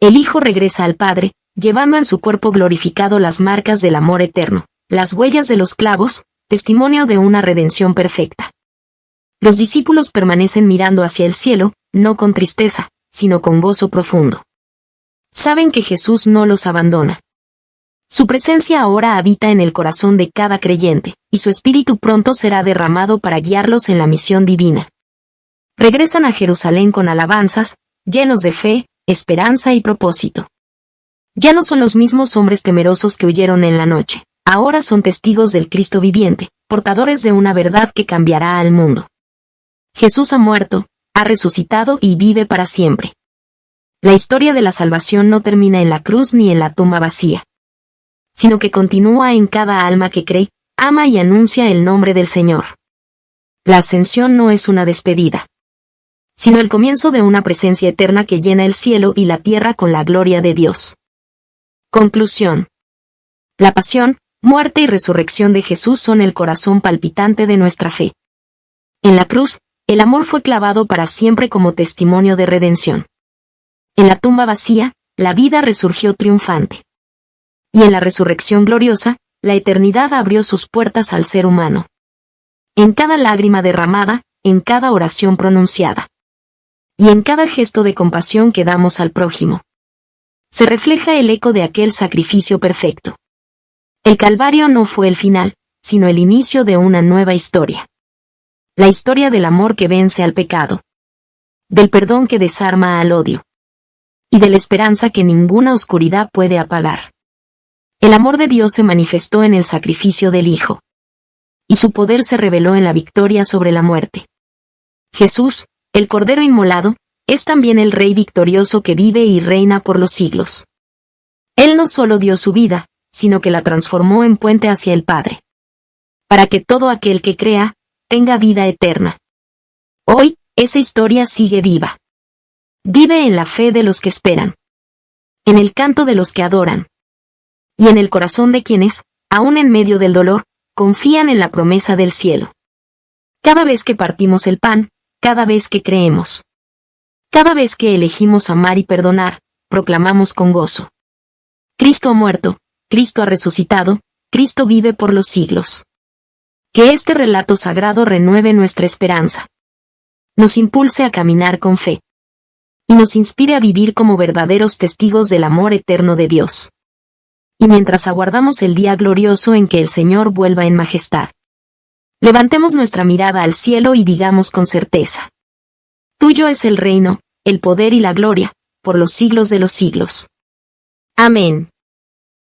Speaker 1: El Hijo regresa al Padre, llevando en su cuerpo glorificado las marcas del amor eterno, las huellas de los clavos, testimonio de una redención perfecta. Los discípulos permanecen mirando hacia el cielo, no con tristeza, sino con gozo profundo. Saben que Jesús no los abandona. Su presencia ahora habita en el corazón de cada creyente, y su espíritu pronto será derramado para guiarlos en la misión divina. Regresan a Jerusalén con alabanzas, llenos de fe, esperanza y propósito. Ya no son los mismos hombres temerosos que huyeron en la noche, ahora son testigos del Cristo viviente, portadores de una verdad que cambiará al mundo. Jesús ha muerto, ha resucitado y vive para siempre. La historia de la salvación no termina en la cruz ni en la tumba vacía, sino que continúa en cada alma que cree, ama y anuncia el nombre del Señor. La ascensión no es una despedida, sino el comienzo de una presencia eterna que llena el cielo y la tierra con la gloria de Dios. Conclusión. La pasión, muerte y resurrección de Jesús son el corazón palpitante de nuestra fe. En la cruz, el amor fue clavado para siempre como testimonio de redención. En la tumba vacía, la vida resurgió triunfante. Y en la resurrección gloriosa, la eternidad abrió sus puertas al ser humano. En cada lágrima derramada, en cada oración pronunciada, y en cada gesto de compasión que damos al prójimo, se refleja el eco de aquel sacrificio perfecto. El Calvario no fue el final, sino el inicio de una nueva historia. La historia del amor que vence al pecado, del perdón que desarma al odio, y de la esperanza que ninguna oscuridad puede apagar. El amor de Dios se manifestó en el sacrificio del Hijo, y su poder se reveló en la victoria sobre la muerte. Jesús, el Cordero inmolado, es también el Rey victorioso que vive y reina por los siglos. Él no solo dio su vida, sino que la transformó en puente hacia el Padre. Para que todo aquel que crea, tenga vida eterna. Hoy, esa historia sigue viva. Vive en la fe de los que esperan. En el canto de los que adoran. Y en el corazón de quienes, aun en medio del dolor, confían en la promesa del cielo. Cada vez que partimos el pan, cada vez que creemos. Cada vez que elegimos amar y perdonar, proclamamos con gozo. Cristo ha muerto, Cristo ha resucitado, Cristo vive por los siglos. Que este relato sagrado renueve nuestra esperanza. Nos impulse a caminar con fe. Y nos inspire a vivir como verdaderos testigos del amor eterno de Dios. Y mientras aguardamos el día glorioso en que el Señor vuelva en majestad, levantemos nuestra mirada al cielo y digamos con certeza: Tuyo es el reino, el poder y la gloria, por los siglos de los siglos. Amén.